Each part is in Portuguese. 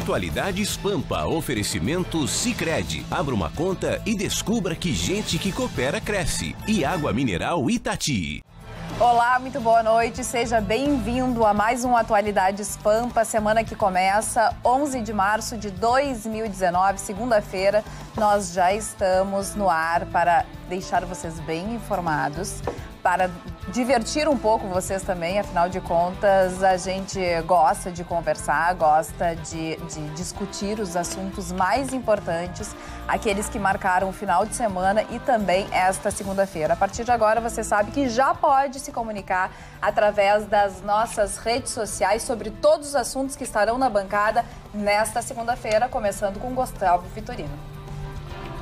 Atualidades Pampa, oferecimento Sicredi. Abra uma conta e descubra que gente que coopera cresce. E água mineral Itati. Olá, muito boa noite. Seja bem-vindo a mais um Atualidades Pampa, semana que começa 11 de março de 2019, segunda-feira. Nós já estamos no ar para deixar vocês bem informados, para divertir um pouco vocês também, afinal de contas, a gente gosta de conversar, gosta de discutir os assuntos mais importantes, aqueles que marcaram o final de semana e também esta segunda-feira. A partir de agora, você sabe que já pode se comunicar através das nossas redes sociais sobre todos os assuntos que estarão na bancada nesta segunda-feira, começando com Gustavo Vitorino.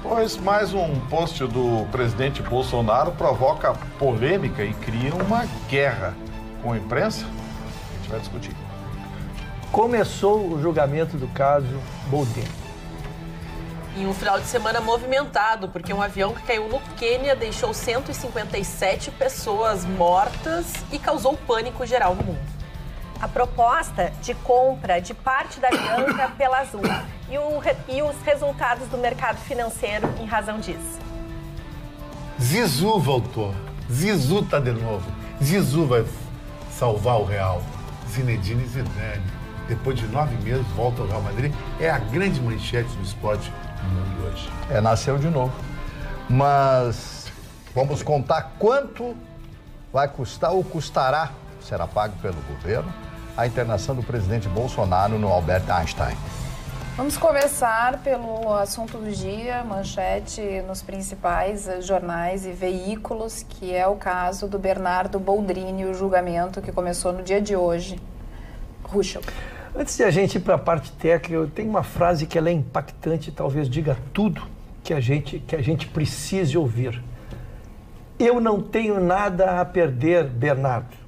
Pois mais um post do presidente Bolsonaro provoca polêmica e cria uma guerra com a imprensa. A gente vai discutir. Começou o julgamento do caso Boldrini. Em um final de semana movimentado, porque um avião que caiu no Quênia deixou 157 pessoas mortas e causou pânico geral no mundo. A proposta de compra de parte da Avianca pela Azul e os resultados do mercado financeiro em razão disso. Zizou voltou. Zizou tá de novo. Zizou vai salvar o Real. Zinedine Zidane, depois de 9 meses, volta ao Real Madrid. É a grande manchete do esporte no mundo hoje. Nasceu de novo. Mas vamos contar quanto vai custar ou custará, será pago pelo governo, a internação do presidente Bolsonaro no Albert Einstein. Vamos começar pelo assunto do dia, manchete nos principais jornais e veículos, que é o caso do Bernardo Boldrini, o julgamento que começou no dia de hoje. Ruschel. Antes de a gente ir para a parte técnica, eu tenho uma frase que ela é impactante, talvez diga tudo que a gente precise ouvir. Eu não tenho nada a perder, Bernardo.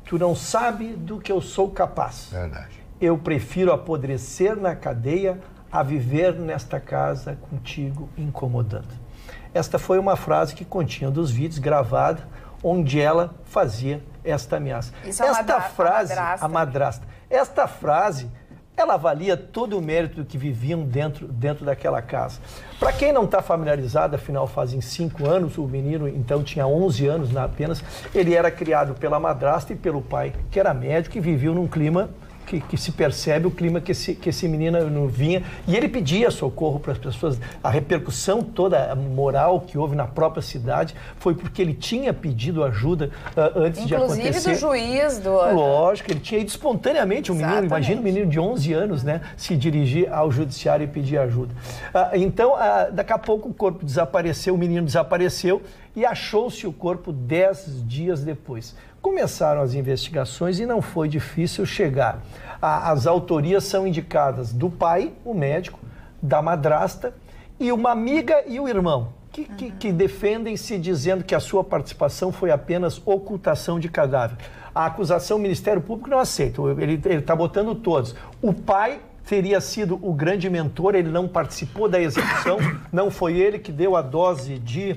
Tu não sabe do que eu sou capaz. Verdade. Eu prefiro apodrecer na cadeia a viver nesta casa contigo incomodando. Esta foi uma frase que continha um dos vídeos gravada onde ela fazia esta ameaça. Isso é a madrasta. Esta frase, ela valia todo o mérito do que viviam dentro daquela casa. Para quem não está familiarizado, afinal fazem 5 anos, o menino então tinha 11 anos apenas, ele era criado pela madrasta e pelo pai, que era médico e viviam num clima que se percebe o clima que esse menino vinha, e ele pedia socorro para as pessoas. A repercussão toda moral que houve na própria cidade foi porque ele tinha pedido ajuda antes de acontecer. Inclusive do juiz. Lógico, ele tinha ido espontaneamente, um menino, imagina um menino de 11 anos, né, se dirigir ao judiciário e pedir ajuda. Então, daqui a pouco o corpo desapareceu, o menino desapareceu e achou-se o corpo 10 dias depois. Começaram as investigações e não foi difícil chegar. As autorias são indicadas do pai, o médico, da madrasta e uma amiga e o irmão, que defendem-se dizendo que a sua participação foi apenas ocultação de cadáver. A acusação, o Ministério Público não aceita, ele está botando todos. O pai teria sido o grande mentor, ele não participou da execução, não foi ele que deu a dose de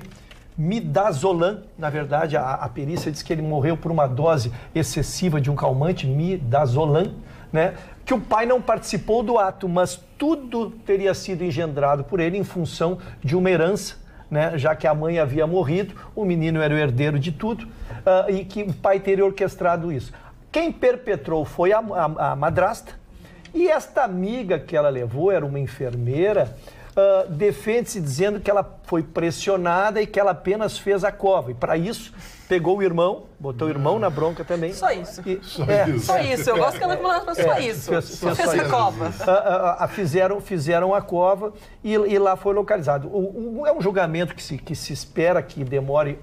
midazolam. Na verdade, a perícia diz que ele morreu por uma dose excessiva de um calmante, midazolam, né? Que o pai não participou do ato, mas tudo teria sido engendrado por ele em função de uma herança, né? Já que a mãe havia morrido, o menino era o herdeiro de tudo, e que o pai teria orquestrado isso. Quem perpetrou foi a madrasta, e esta amiga que ela levou era uma enfermeira. Defende-se dizendo que ela foi pressionada e que ela apenas fez a cova. E para isso, pegou o irmão, botou o irmão na bronca também. Só isso. Só isso. Eu gosto que ela falou só isso. Fez a cova. Fizeram a cova e lá foi localizado. É um julgamento que se espera que demore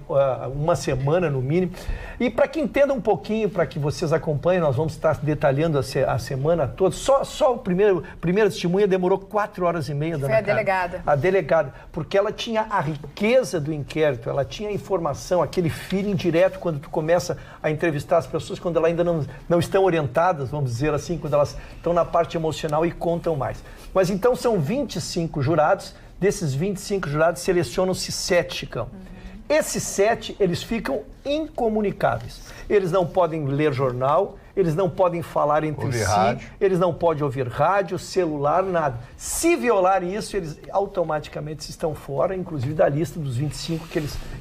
uma semana no mínimo. E para que entenda um pouquinho, para que vocês acompanhem, nós vamos estar detalhando a semana toda. Só o primeira testemunha demorou 4 horas e meia. Foi a delegada. A delegada, porque ela tinha a riqueza do inquérito, ela tinha a informação, aquele feeling direto quando tu começa a entrevistar as pessoas, quando elas ainda não estão orientadas, vamos dizer assim, quando elas estão na parte emocional e contam mais. Mas então são 25 jurados, desses 25 jurados selecionam-se 7, Chicão. Esses 7, eles ficam incomunicáveis. Eles não podem ler jornal, eles não podem falar entre si, eles não podem ouvir rádio, celular, nada. Se violar isso, eles automaticamente estão fora, inclusive da lista dos 25 que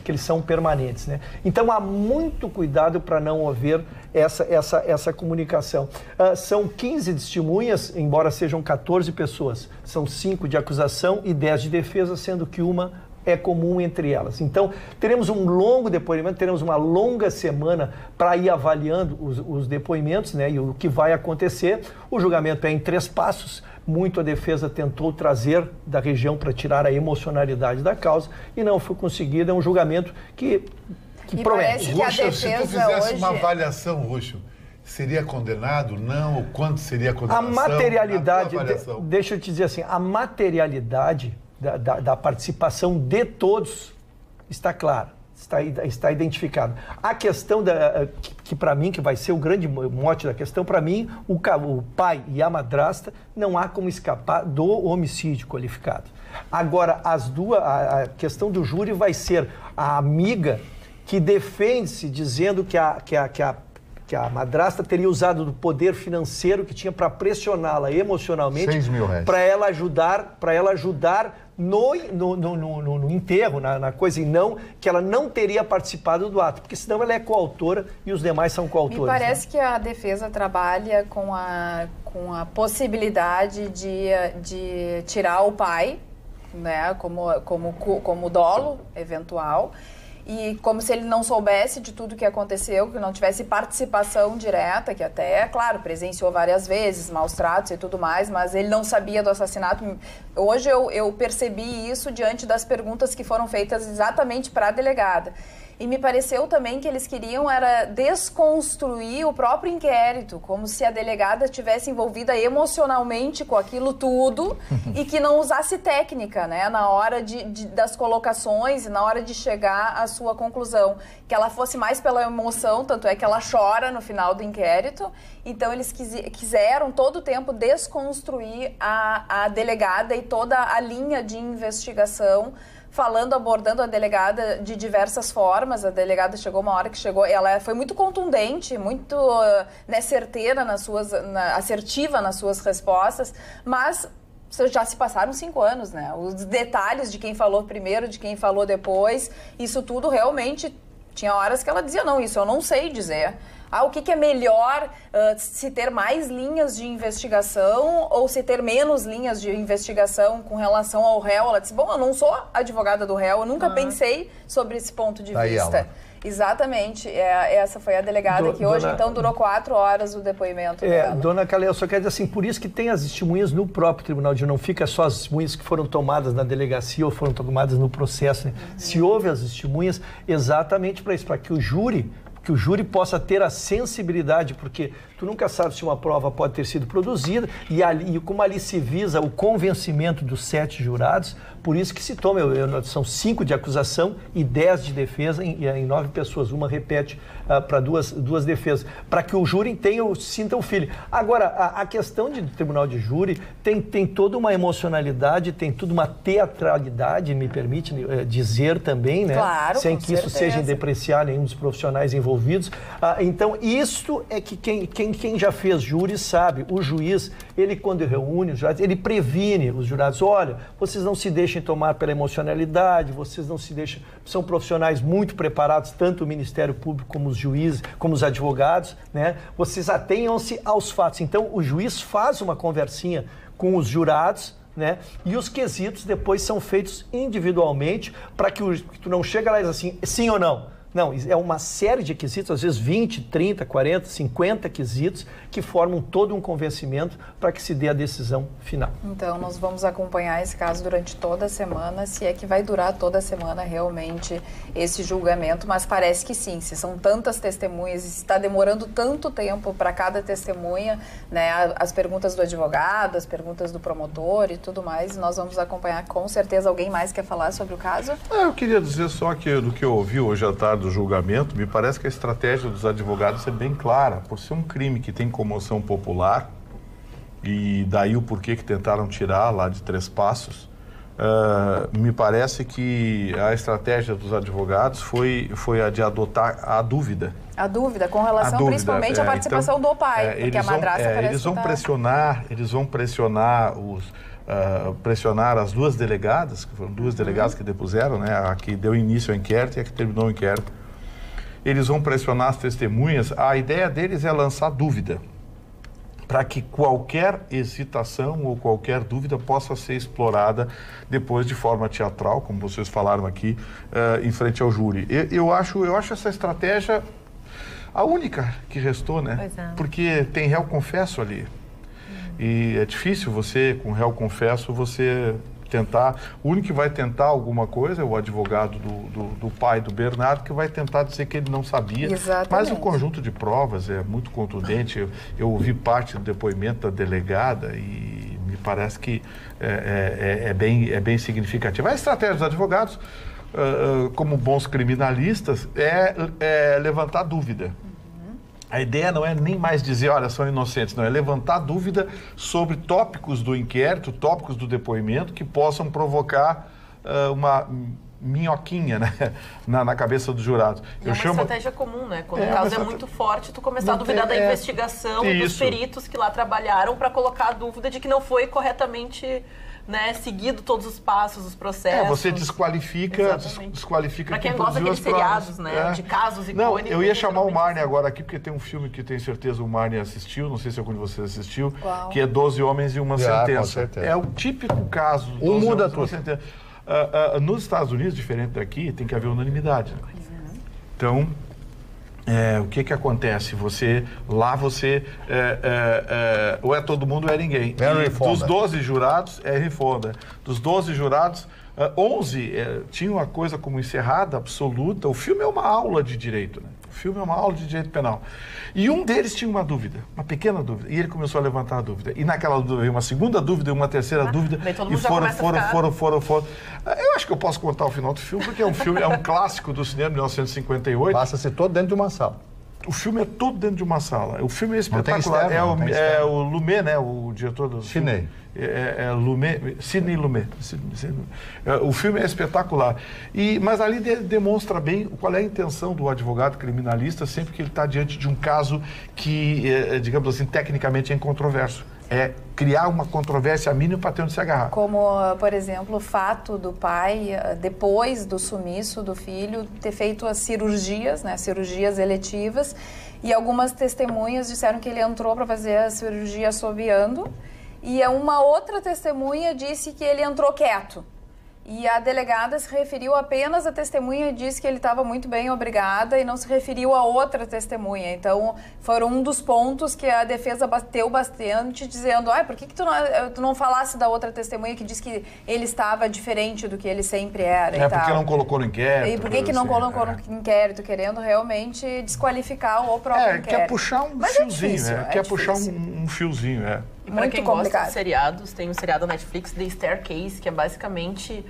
eles são permanentes, né? Então há muito cuidado para não haver essa comunicação. São 15 testemunhas, embora sejam 14 pessoas. São 5 de acusação e 10 de defesa, sendo que uma é comum entre elas. Então, teremos um longo depoimento, teremos uma longa semana para ir avaliando os depoimentos, né, e o que vai acontecer. O julgamento é em 3 passos. Muito a defesa tentou trazer da região para tirar a emocionalidade da causa e não foi conseguido. É um julgamento que promete. Ruxo, se tu fizesse uma avaliação, Ruxo, seria condenado? Não? Quanto seria a condenação? A materialidade, deixa eu te dizer assim, a materialidade da participação de todos está clara, está identificada. A questão que para mim, que vai ser o grande mote da questão, para mim, o pai e a madrasta, não há como escapar do homicídio qualificado. Agora, a questão do júri vai ser a amiga que defende-se dizendo que a madrasta teria usado do poder financeiro que tinha para pressioná-la emocionalmente, R$6.000, para ela ajudar no enterro, na coisa, e não que ela não teria participado do ato, porque senão ela é coautora e os demais são coautores. Me parece que a defesa trabalha com a possibilidade de tirar o pai, né, como dolo eventual, e como se ele não soubesse de tudo que aconteceu, que não tivesse participação direta, que até, claro, presenciou várias vezes, maus tratos e tudo mais, mas ele não sabia do assassinato. Hoje eu percebi isso diante das perguntas que foram feitas exatamente para a delegada. E me pareceu também que eles queriam era desconstruir o próprio inquérito, como se a delegada estivesse envolvida emocionalmente com aquilo tudo e que não usasse técnica, né, na hora das colocações e na hora de chegar à sua conclusão. Que ela fosse mais pela emoção, tanto é que ela chora no final do inquérito. Então eles quiseram todo o tempo desconstruir a delegada e toda a linha de investigação, abordando a delegada de diversas formas. A delegada chegou uma hora que ela foi muito contundente, muito certeira assertiva nas suas respostas, mas já se passaram 5 anos, né? Os detalhes de quem falou primeiro, de quem falou depois, isso tudo realmente tinha horas que ela dizia, não, isso eu não sei dizer. O que é melhor, se ter mais linhas de investigação ou se ter menos linhas de investigação com relação ao réu? Ela disse, bom, eu não sou advogada do réu, eu nunca pensei sobre esse ponto de vista. Ela. Exatamente, essa foi a delegada que hoje, então, durou 4 horas o depoimento dela. Dona Calé, eu só quero dizer assim, por isso que tem as testemunhas no próprio tribunal, não fica só as testemunhas que foram tomadas na delegacia ou foram tomadas no processo, né? Se houve as testemunhas exatamente para isso, para que o júri possa ter a sensibilidade, porque tu nunca sabe se uma prova pode ter sido produzida e como ali se visa o convencimento dos 7 jurados, por isso que se toma, são 5 de acusação e 10 de defesa em 9 pessoas, uma repete para duas defesas, para que o júri sinta o filho. Agora, a questão do tribunal de júri tem toda uma emocionalidade, tem toda uma teatralidade, me permite dizer também, né? Claro, sem que isso seja depreciar nenhum dos profissionais envolvidos. Então, isso é que quem já fez júri sabe. O juiz, ele quando reúne os jurados, ele previne os jurados. Olha, vocês não se deixem tomar pela emocionalidade, vocês não se deixem... São profissionais muito preparados, tanto o Ministério Público como os juízes, como os advogados, né? Vocês atenham-se aos fatos. Então, o juiz faz uma conversinha com os jurados, né? E os quesitos depois são feitos individualmente para que tu não chega lá e diz assim, sim ou não. Não, é uma série de quesitos, às vezes 20, 30, 40, 50 quesitos que formam todo um convencimento para que se dê a decisão final. Então, nós vamos acompanhar esse caso durante toda a semana, se é que vai durar toda a semana realmente esse julgamento, mas parece que sim, se são tantas testemunhas e se está demorando tanto tempo para cada testemunha, né, as perguntas do advogado, as perguntas do promotor e tudo mais, nós vamos acompanhar com certeza. Alguém mais quer falar sobre o caso? Eu queria dizer só que do que eu ouvi hoje à tarde do julgamento, me parece que a estratégia dos advogados é bem clara. Por ser um crime que tem comoção popular, e daí o porquê que tentaram tirar lá de 3 passos, me parece que a estratégia dos advogados foi a de adotar a dúvida. A dúvida com relação principalmente à participação do pai, porque a madrasta parece eles vão pressionar pressionar as duas delegadas, que foram duas delegadas que depuseram, né, a que deu início ao inquérito e a que terminou o inquérito. Eles vão pressionar as testemunhas. A ideia deles é lançar dúvida, para que qualquer hesitação ou qualquer dúvida possa ser explorada depois de forma teatral, como vocês falaram aqui, em frente ao júri. Eu acho essa estratégia a única que restou, né? Pois é. Porque tem réu confesso ali. E é difícil você, com réu confesso, você tentar... O único que vai tentar alguma coisa é o advogado do pai do Bernardo, que vai tentar dizer que ele não sabia. Exatamente. Mas o conjunto de provas é muito contundente. Eu ouvi parte do depoimento da delegada e me parece que é bem significativo. A estratégia dos advogados, como bons criminalistas, é levantar dúvida. A ideia não é nem mais dizer, olha, são inocentes, não, é levantar dúvida sobre tópicos do inquérito, tópicos do depoimento que possam provocar uma minhoquinha, né, na cabeça dos jurados. É uma estratégia comum, né? Quando o caso é muito forte, tu começar a duvidar da investigação e dos peritos que lá trabalharam para colocar a dúvida de que não foi corretamente... Né, seguido todos os passos, os processos. Você desqualifica para quem gosta daqueles seriados, né, de casos icônicos. Não, eu ia chamar o Marne agora aqui, porque tem um filme que tenho certeza o Marne assistiu, não sei se algum de vocês assistiu, que é 12 Homens e uma Sentença. Com certeza. É o típico caso. Um muda tudo. Nos Estados Unidos, diferente daqui, tem que haver unanimidade. Né? Então... o que acontece? Ou é todo mundo ou é ninguém. Dos 12 jurados, é Henry Fonda. Dos 12 jurados, 11 tinham a coisa como encerrada, absoluta. O filme é uma aula de direito, né? O filme é uma aula de direito penal. E um deles tinha uma dúvida, uma pequena dúvida. E ele começou a levantar a dúvida. E naquela dúvida veio uma segunda dúvida e uma terceira dúvida. E foram. Eu acho que eu posso contar o final do filme, porque é um clássico do cinema de 1958. Passa-se todo dentro de uma sala. O filme é todo dentro de uma sala. O filme é espetacular. É o Lumet, né? O diretor do Sidney. Sidney Lumet. O filme é espetacular. Mas ali demonstra bem qual é a intenção do advogado criminalista sempre que ele está diante de um caso que, digamos assim, tecnicamente é incontroverso. É criar uma controvérsia mínima para ter onde se agarrar. Como, por exemplo, o fato do pai, depois do sumiço do filho, ter feito as cirurgias, né, cirurgias eletivas, e algumas testemunhas disseram que ele entrou para fazer a cirurgia assobiando, e uma outra testemunha disse que ele entrou quieto. E a delegada se referiu apenas à testemunha e disse que ele estava muito bem, obrigada, e não se referiu a outra testemunha. Então, foram um dos pontos que a defesa bateu bastante, dizendo, por que tu não falasse da outra testemunha que disse que ele estava diferente do que ele sempre era? Porque não colocou no inquérito. E por que não colocou no inquérito, querendo realmente desqualificar o próprio inquérito? Quer puxar um fiozinho, quer puxar um fiozinho, Para quem gosta de seriados, tem um seriado da Netflix, The Staircase, que é basicamente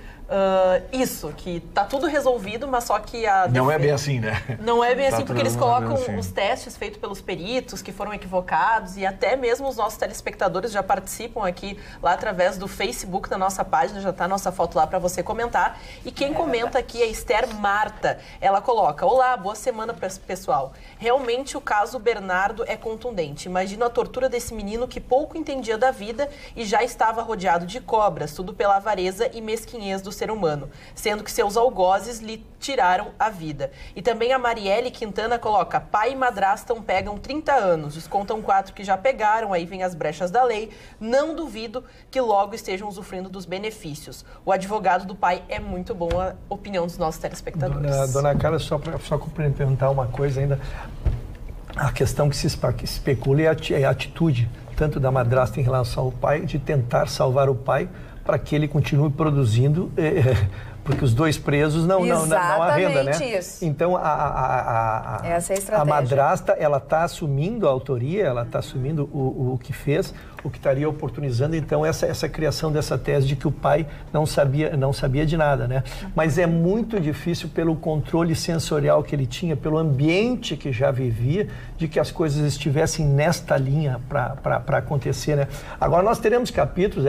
isso, que tá tudo resolvido, mas só que a defesa... Não é bem assim, né? Não é bem assim, porque eles colocam os testes feitos pelos peritos que foram equivocados, e até mesmo os nossos telespectadores já participam aqui lá através do Facebook da nossa página, já tá a nossa foto lá para você comentar. E quem comenta aqui é a Esther Marta. Ela coloca: olá, boa semana, pessoal. Realmente o caso Bernardo é contundente. Imagino a tortura desse menino que pouco entendia da vida e já estava rodeado de cobras, tudo pela avareza e mesquinhez do ser humano, sendo que seus algozes lhe tiraram a vida. E também a Marielle Quintana coloca: pai e madrasta pegam 30 anos, descontam 4 que já pegaram, aí vem as brechas da lei, não duvido que logo estejam usufruindo dos benefícios. O advogado do pai é muito bom, a opinião dos nossos telespectadores. Dona Carla, só complementar uma coisa ainda, a questão que se especula é a atitude, tanto da madrasta em relação ao pai, de tentar salvar o pai, para que ele continue produzindo Porque os 2 presos não arrendam, né? Isso. Então, essa é a estratégia. A madrasta, ela está assumindo a autoria, ela está assumindo o que fez, o que estaria oportunizando, então, essa criação dessa tese de que o pai não sabia de nada, né? Mas é muito difícil pelo controle sensorial que ele tinha, pelo ambiente que já vivia, de que as coisas estivessem nesta linha para acontecer, né? Agora, nós teremos capítulos,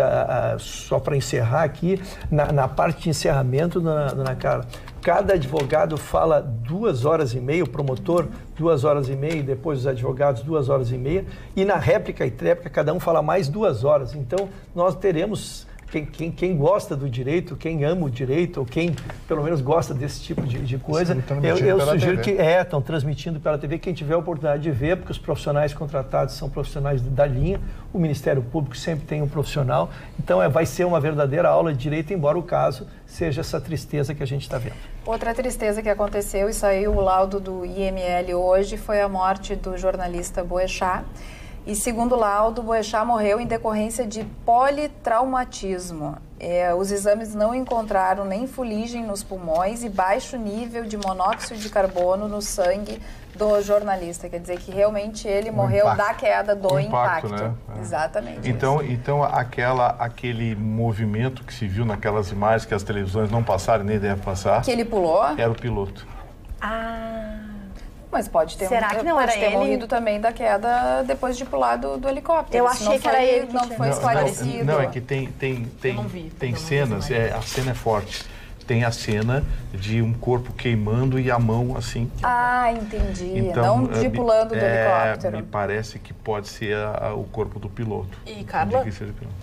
só para encerrar aqui, na parte de encerramento, dona Carla, cada advogado fala 2 horas e meia, o promotor 2 horas e meia, e depois os advogados 2 horas e meia, e na réplica e tréplica cada um fala mais 2 horas. Então, nós teremos... Quem gosta do direito, quem ama o direito, ou quem pelo menos gosta desse tipo de coisa, eu sugiro que estão transmitindo pela TV, quem tiver a oportunidade de ver, porque os profissionais contratados são profissionais da linha, o Ministério Público sempre tem um profissional, então vai ser uma verdadeira aula de direito, embora o caso seja essa tristeza que a gente está vendo. Outra tristeza que aconteceu e saiu o laudo do IML hoje foi a morte do jornalista Boechat. E segundo o laudo, Boechat morreu em decorrência de politraumatismo. Os exames não encontraram nem fuligem nos pulmões e baixo nível de monóxido de carbono no sangue do jornalista. Quer dizer que realmente ele morreu da queda do impacto. Né? Exatamente. Então aquele movimento que se viu naquelas imagens que as televisões não passaram nem devem passar. Que ele pulou? Era o piloto. Mas pode ter, Será que não pode era ter ele? morrido também da queda depois de pular do helicóptero. Eu achei que era ele que não foi esclarecido. Não, é que tem cenas, a cena é forte. Tem a cena de um corpo queimando e a mão assim. Entendi. Então, não de pulando do helicóptero. Me parece que pode ser o corpo do piloto. E, Carla,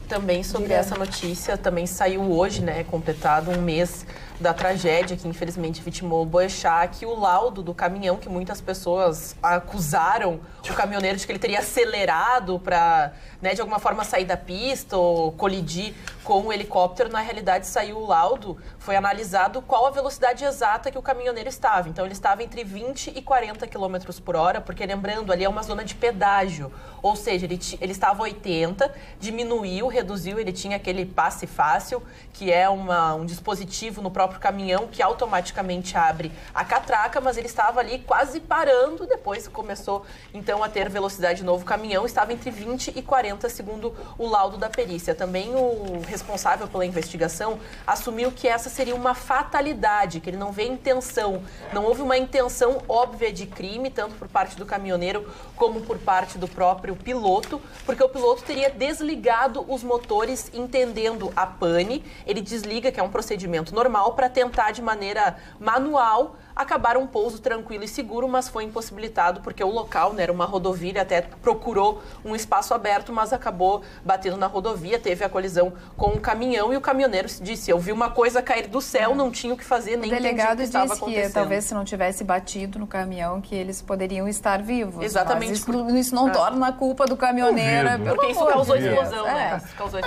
também sobre essa notícia, também saiu hoje, né, completado 1 mês da tragédia que infelizmente vitimou o Boechat, que o laudo do caminhão, que muitas pessoas acusaram o caminhoneiro de que ele teria acelerado para, né, de alguma forma sair da pista ou colidir com o helicóptero, na realidade saiu o laudo, foi analisado qual a velocidade exata que o caminhoneiro estava. Então ele estava entre 20 e 40 km por hora, porque lembrando, ali é uma zona de pedágio, ou seja, ele estava 80, diminuiu, reduziu, ele tinha aquele passe fácil, que é um dispositivo no próprio caminhão que automaticamente abre a catraca, mas ele estava ali quase parando, depois começou então a ter velocidade de novo. O caminhão estava entre 20 e 40, segundo o laudo da perícia. Também o responsável pela investigação assumiu que essa seria uma fatalidade, que ele não vê intenção, não houve uma intenção óbvia de crime, tanto por parte do caminhoneiro como por parte do próprio piloto, porque o piloto teria desligado os motores entendendo a pane, ele desliga, que é um procedimento normal, para tentar de maneira manual acabar um pouso tranquilo e seguro, mas foi impossibilitado porque o local, né, era uma rodovia, ele até procurou um espaço aberto, mas acabou batendo na rodovia, teve a colisão com um caminhão e o caminhoneiro disse, eu vi uma coisa cair do céu, não tinha o que fazer, nem entendi o que estava acontecendo. O delegado disse que talvez se não tivesse batido no caminhão, que eles poderiam estar vivos. Exatamente. Mas isso não torna a culpa do caminhoneiro. Porque isso causou explosão, né?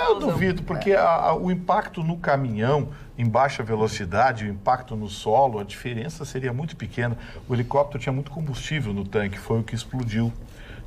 Eu duvido, porque o impacto no caminhão em baixa velocidade, o impacto no solo, a diferença seria muito pequena. O helicóptero tinha muito combustível no tanque, foi o que explodiu.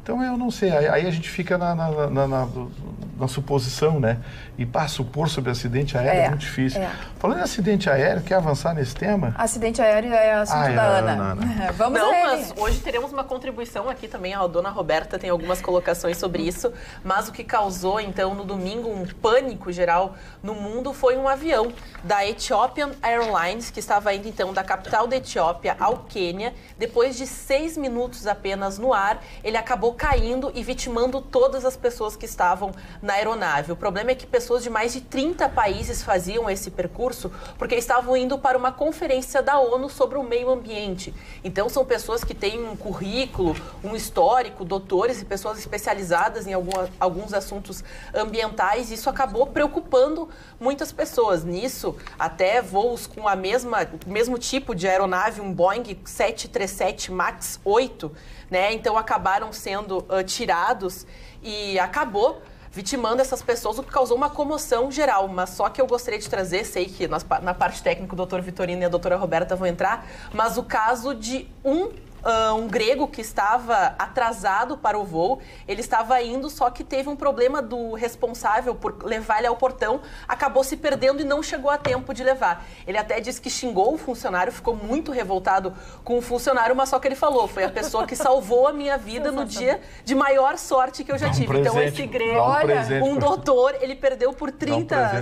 Então, eu não sei, aí a gente fica na suposição, né? E supor sobre acidente aéreo é muito difícil. Falando em acidente aéreo, quer avançar nesse tema? Acidente aéreo é assunto da Ana. Vamos não, mas hoje teremos uma contribuição aqui também, a dona Roberta tem algumas colocações sobre isso, mas o que causou, então, no domingo, um pânico geral no mundo foi um avião da Ethiopian Airlines, que estava indo, então, da capital da Etiópia ao Quênia. Depois de 6 minutos apenas no ar, ele acabou caindo e vitimando todas as pessoas que estavam na aeronave. O problema é que pessoas de mais de 30 países faziam esse percurso porque estavam indo para uma conferência da ONU sobre o meio ambiente. Então, são pessoas que têm um currículo, um histórico, doutores e pessoas especializadas em alguns assuntos ambientais. Isso acabou preocupando muitas pessoas. Nisso, até voos com o mesmo tipo de aeronave, um Boeing 737 MAX 8, né? Então acabaram sendo tirados e acabou vitimando essas pessoas, o que causou uma comoção geral. Mas só que eu gostaria de trazer, sei que na parte técnica o doutor Vitorino e a doutora Roberta vão entrar, mas o caso de um um grego que estava atrasado para o voo. Ele estava indo, só que teve um problema do responsável por levar ele ao portão, acabou se perdendo e não chegou a tempo de levar. Ele até disse que xingou o funcionário, ficou muito revoltado com o funcionário, mas só que ele falou, foi a pessoa que salvou a minha vida no dia de maior sorte que eu já tive. Então esse grego, um doutor, ele perdeu por 30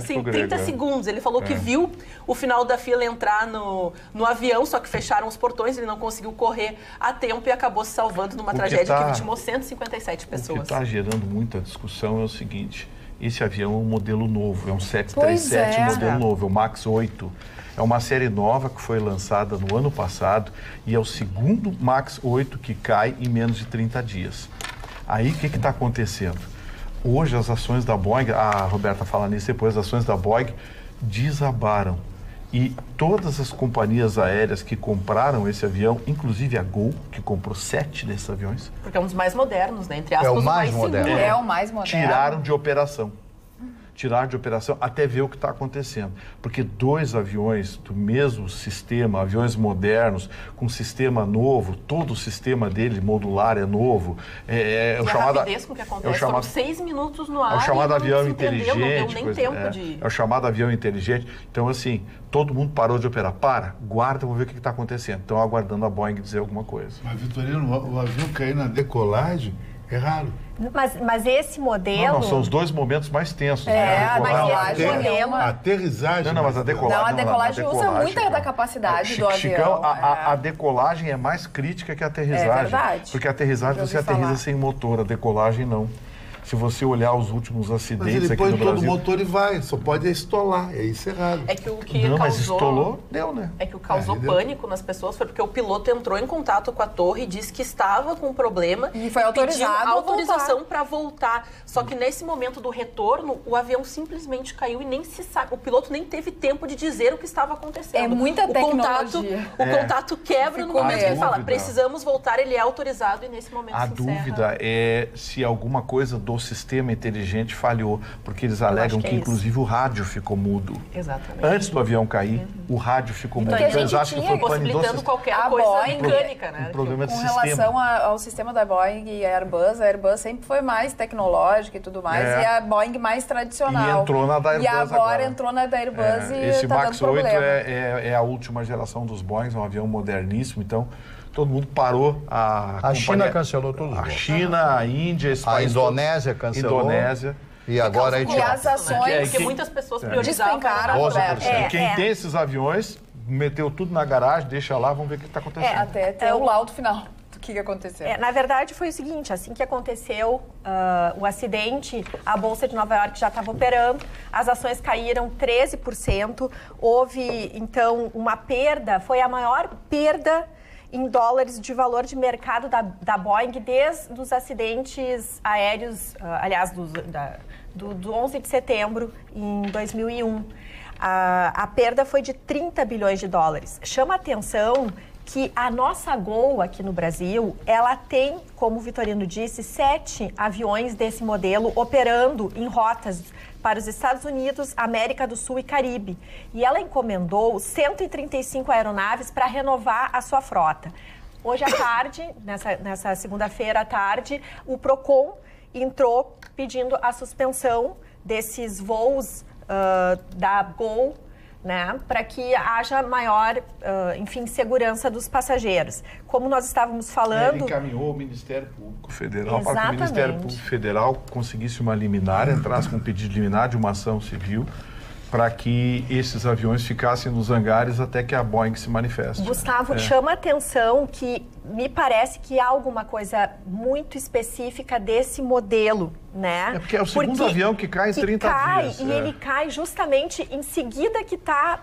segundos. Ele falou que viu o final da fila entrar no avião, só que fecharam os portões, ele não conseguiu correr a tempo e acabou se salvando numa tragédia que vitimou 157 pessoas. O que está gerando muita discussão é o seguinte, esse avião é um modelo novo, é um 737 modelo novo, é o MAX 8. É uma série nova que foi lançada no ano passado e é o segundo MAX 8 que cai em menos de 30 dias. Aí o que está acontecendo? Hoje as ações da Boeing, a Roberta fala nisso depois, as ações da Boeing desabaram. E todas as companhias aéreas que compraram esse avião, inclusive a Gol, que comprou 7 desses aviões. Porque é um dos mais modernos, né? Entre aspas, o mais moderno. É o mais moderno. Tiraram de operação. Tiraram de operação até ver o que está acontecendo. Porque 2 aviões do mesmo sistema, aviões modernos, com sistema novo, todo o sistema dele modular é novo. É o chamado, a rapidez com que acontece, foram 6 minutos no ar. É o chamado avião inteligente. Não deu nem tempo de... É o chamado avião inteligente. Então, assim, todo mundo parou de operar. Guarda, vamos ver o que está acontecendo. Estão aguardando a Boeing dizer alguma coisa. Mas, Vitorino, o avião cair na decolagem é raro. Mas esse modelo... Não, são os 2 momentos mais tensos. A aterrissagem... Mas a decolagem... Não, a decolagem usa muita da capacidade do avião. A decolagem é mais crítica que a aterrissagem. É verdade. Porque a aterrissagem você aterriza sem motor, a decolagem não. Se você olhar os últimos acidentes mas ele aqui no Brasil... todo o motor e vai, só pode estolar, isso é errado. É que o que causou... mas estolou, deu, né? É que o causou pânico nas pessoas foi porque o piloto entrou em contato com a torre e disse que estava com um problema. E foi autorizado pediu autorização para voltar. Só que nesse momento do retorno, o avião simplesmente caiu e nem se sabe. O piloto nem teve tempo de dizer o que estava acontecendo. É muita tecnologia. O contato quebra no momento que ele fala, precisamos voltar, ele é autorizado e nesse momento a dúvida é se alguma coisa do sistema inteligente falhou, porque eles alegam que inclusive o rádio ficou mudo. Exatamente. Antes do avião cair, o rádio ficou mudo. Então eles acham que foi possibilitando qualquer coisa mecânica, né? Um problema de com sistema. relação ao sistema da Boeing e a Airbus sempre foi mais tecnológica e tudo mais, e a Boeing mais tradicional. E entrou na da Airbus agora. E agora entrou na da Airbus e esse tá MAX dando 8 problema. é a última geração dos Boeing, é um avião moderníssimo, então todo mundo parou. A China cancelou tudo. A China, a Índia, esse país. A Indonésia cancelou. E agora a Etiópia. E as ações... Porque muitas pessoas priorizavam. Quem tem esses aviões, meteu tudo na garagem, deixa lá, vamos ver o que está acontecendo. Até ter o laudo final do que aconteceu. Na verdade, foi o seguinte, assim que aconteceu o acidente, a Bolsa de Nova York já estava operando, as ações caíram 13%, houve, então, uma perda, foi a maior perda em dólares de valor de mercado da Boeing desde os acidentes aéreos, aliás, do 11 de setembro em 2001. A perda foi de 30 bilhões de dólares. Chama a atenção que a nossa Gol aqui no Brasil, ela tem, como o Vitorino disse, 7 aviões desse modelo operando em rotas para os Estados Unidos, América do Sul e Caribe. E ela encomendou 135 aeronaves para renovar a sua frota. Hoje à tarde, nessa segunda-feira à tarde, o Procon entrou pedindo a suspensão desses voos da Gol, né, para que haja maior, segurança dos passageiros. Como nós estávamos falando... Ele encaminhou o Ministério Público Federal para que o Ministério Público Federal conseguisse uma liminar, entrasse com um pedido de liminar de uma ação civil, para que esses aviões ficassem nos hangares até que a Boeing se manifeste. Gustavo, chama a atenção que me parece que há alguma coisa muito específica desse modelo, né? Porque é o segundo avião que cai em 30 dias. E ele cai justamente em seguida que está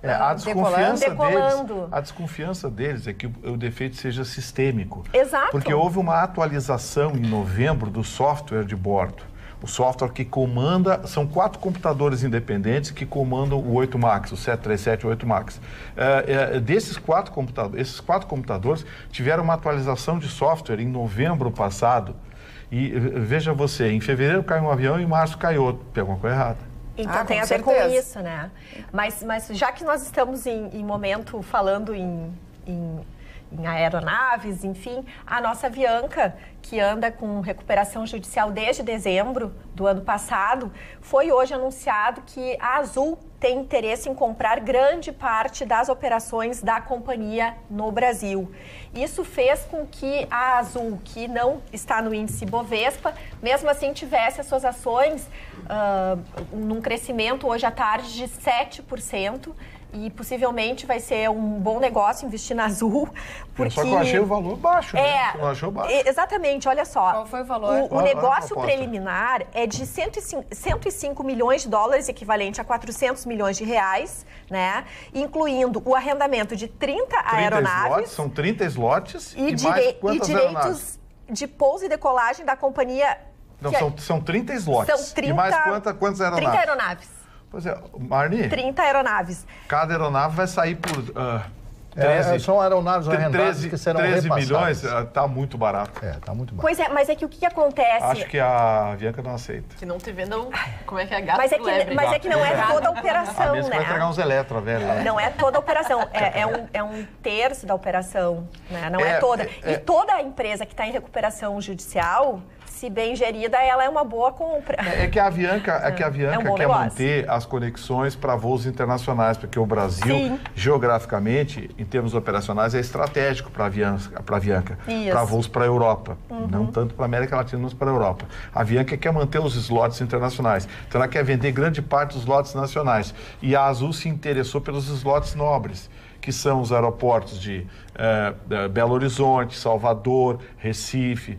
a desconfiança decolando. A desconfiança deles é que o defeito seja sistêmico. Exato. Porque houve uma atualização em novembro do software de bordo. O software que comanda, são 4 computadores independentes que comandam o 8 MAX, o 737 e o 8 MAX. Esses 4 computadores tiveram uma atualização de software em novembro passado. E veja você, em fevereiro caiu um avião e em março caiu outro. Pegou uma coisa errada. Então tem a ver com isso, né? Mas já que nós estamos em momento falando em em aeronaves, enfim, a nossa Avianca, que anda com recuperação judicial desde dezembro do ano passado, foi hoje anunciado que a Azul tem interesse em comprar grande parte das operações da companhia no Brasil. Isso fez com que a Azul, que não está no índice Bovespa, mesmo assim tivesse as suas ações num crescimento hoje à tarde de 7%. E possivelmente vai ser um bom negócio investir na Azul. Porque... Só que eu achei o valor baixo, né? Você achou baixo. Exatamente, olha só. Qual foi o valor? O negócio preliminar é de 105 milhões de dólares, equivalente a 400 milhões de reais, né? Incluindo o arrendamento de 30 aeronaves. Slots, são 30 slots e mais quantas direitos aeronaves? De pouso e decolagem da companhia. Não, são 30 slots. São 30, e mais quantas aeronaves? 30 aeronaves. Pois é, Marni. 30 aeronaves. Cada aeronave vai sair por 13. São aeronaves arrendadas que serão 13 repassadas. milhões, tá muito barato. Tá muito barato. Pois é, mas é que o que acontece... Acho que a Avianca não aceita. Se não te vendam, como é que é gato mas é que não é toda a A operação, mesma né? vai entregar uns eletro, velho. Não é toda a operação, é um terço da operação, né? Não é toda. E toda a empresa que está em recuperação judicial, se bem gerida, ela é uma boa compra. É que a Avianca, quer manter as conexões para voos internacionais, porque o Brasil, geograficamente, em termos operacionais, é estratégico para a Avianca, para voos para a Europa. Não tanto para a América Latina, mas para a Europa. A Avianca quer manter os slots internacionais. Então, ela quer vender grande parte dos slots nacionais. E a Azul se interessou pelos slots nobres, que são os aeroportos de Belo Horizonte, Salvador, Recife,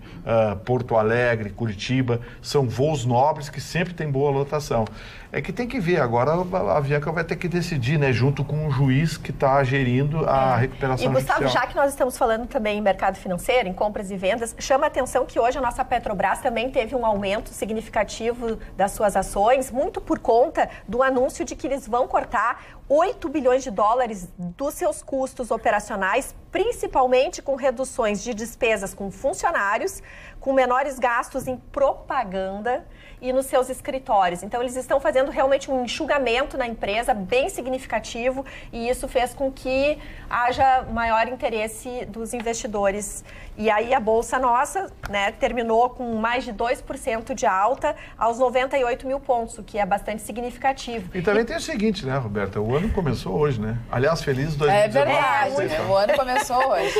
Porto Alegre, Curitiba. São voos nobres que sempre tem boa lotação. É que tem que ver, agora a Avianca vai ter que decidir, né, junto com o juiz que está gerindo a recuperação judicial. E, Gustavo, já que nós estamos falando também em mercado financeiro, em compras e vendas, chama a atenção que hoje a nossa Petrobras também teve um aumento significativo das suas ações, muito por conta do anúncio de que eles vão cortar 8 bilhões de dólares dos seus custos operacionais, principalmente com reduções de despesas com funcionários, com menores gastos em propaganda e nos seus escritórios. Então, eles estão fazendo realmente um enxugamento na empresa bem significativo e isso fez com que haja maior interesse dos investidores. E aí a Bolsa nossa, né, terminou com mais de 2% de alta aos 98 mil pontos, o que é bastante significativo. E também tem o seguinte, né, Roberta? O ano começou hoje, né? Aliás, feliz 2019. É verdade, o ano começou hoje.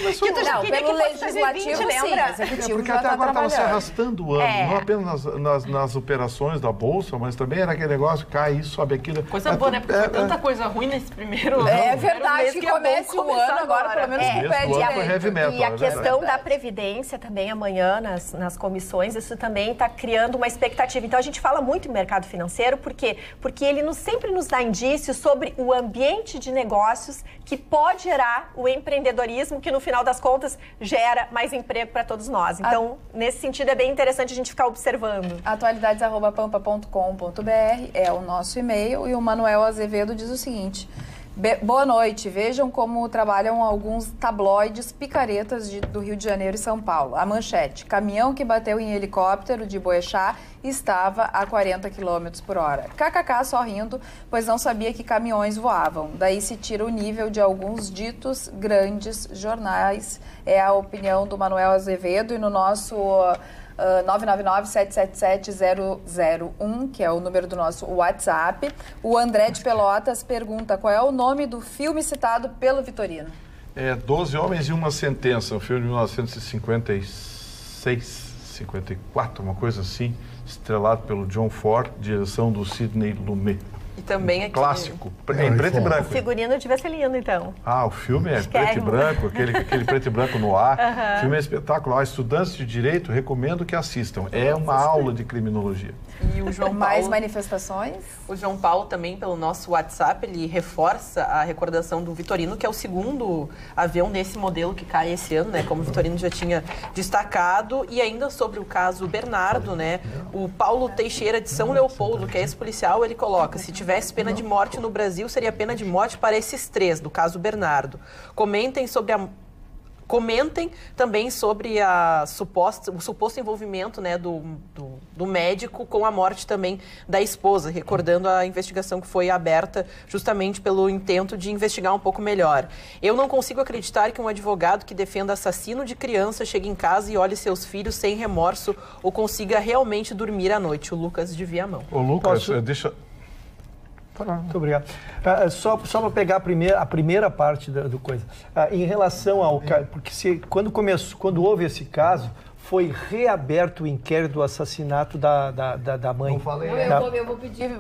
Não, pelo legislativo, sim, executivo porque já até tá agora estava se trabalhando. arrastando o ano, não apenas nas operações da Bolsa, mas também era aquele negócio, cai isso, sobe aquilo. Coisa boa, né? Porque foi tanta coisa ruim nesse primeiro... É verdade, mês que que é bom comece o começar ano agora, pelo menos com o pé direito. E a questão da Previdência também amanhã nas comissões, isso também está criando uma expectativa. Então a gente fala muito em mercado financeiro, por quê? Porque ele sempre nos dá indícios sobre o ambiente de negócios que pode gerar o empreendedorismo, que no final das contas gera mais emprego para todos nós. Então, nesse sentido, é bem interessante a gente ficar observando. Atualidades@pampa.com.br é o nosso e-mail e o Manuel Azevedo diz o seguinte: boa noite, vejam como trabalham alguns tabloides picaretas do Rio de Janeiro e São Paulo. A manchete: caminhão que bateu em helicóptero de Boechat estava a 40 km por hora. KKK só rindo, pois não sabia que caminhões voavam. Daí se tira o nível de alguns ditos grandes jornais. É a opinião do Manuel Azevedo e no nosso 999-777-001, que é o número do nosso WhatsApp. O André de Pelotas pergunta qual é o nome do filme citado pelo Vitorino. 12 Homens e uma Sentença, um filme de 1956, 54, uma coisa assim, estrelado pelo John Ford, direção do Sidney Lumet. E também aqui... Clássico, em preto e branco. O figurino devia ser lindo, então. O filme é preto e branco, aquele preto e branco no ar. O filme é espetacular. Estudantes de Direito, recomendo que assistam. É uma aula de criminologia. E o João Paulo... Mais manifestações? O João Paulo também, pelo nosso WhatsApp, ele reforça a recordação do Vitorino, que é o segundo avião nesse modelo que cai esse ano, né? Como o Vitorino já tinha destacado. E ainda sobre o caso Bernardo, né? O Paulo Teixeira, de São Leopoldo, que é ex-policial, ele coloca: se tivesse pena de morte no Brasil, seria pena de morte para esses três, do caso Bernardo. Comentem também sobre o suposto envolvimento, né, do do médico com a morte também da esposa, recordando a investigação que foi aberta justamente pelo intento de investigar um pouco melhor. Eu não consigo acreditar que um advogado que defenda assassino de criança chegue em casa e olhe seus filhos sem remorso ou consiga realmente dormir à noite. O Lucas de Viamão. Ô, Lucas, deixa... Muito obrigado. Só para pegar a primeira parte do coisa. Em relação ao... Porque quando houve esse caso, foi reaberto o inquérito do assassinato da mãe. Não falei. Eu vou pedir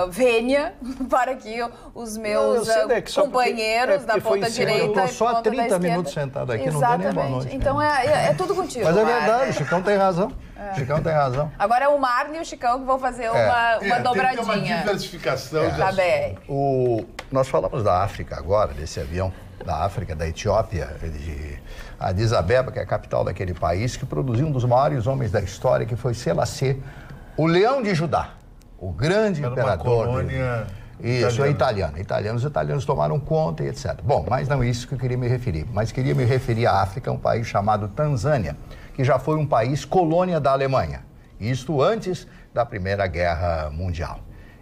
vênia para que os meus companheiros da ponta direita... Eu estou só há 30 minutos sentado aqui, não deu nem boa noite. Então é tudo contigo. Mas é verdade, o Chicão tem razão. Chicão tem razão. Agora é o Marne e o Chicão que vão fazer uma dobradinha. Tem uma diversificação da BR. Nós falamos da África agora, desse avião da África, da Etiópia, de Addis Abeba, que é a capital daquele país, que produziu um dos maiores homens da história, que foi Selassie, o Leão de Judá, o grande imperador. Colônia isso, é italiano. Os italianos tomaram conta e etc. Bom, mas não é isso que eu queria me referir. Mas queria me referir à África, um país chamado Tanzânia, que já foi um país colônia da Alemanha. Isto antes da Primeira Guerra Mundial.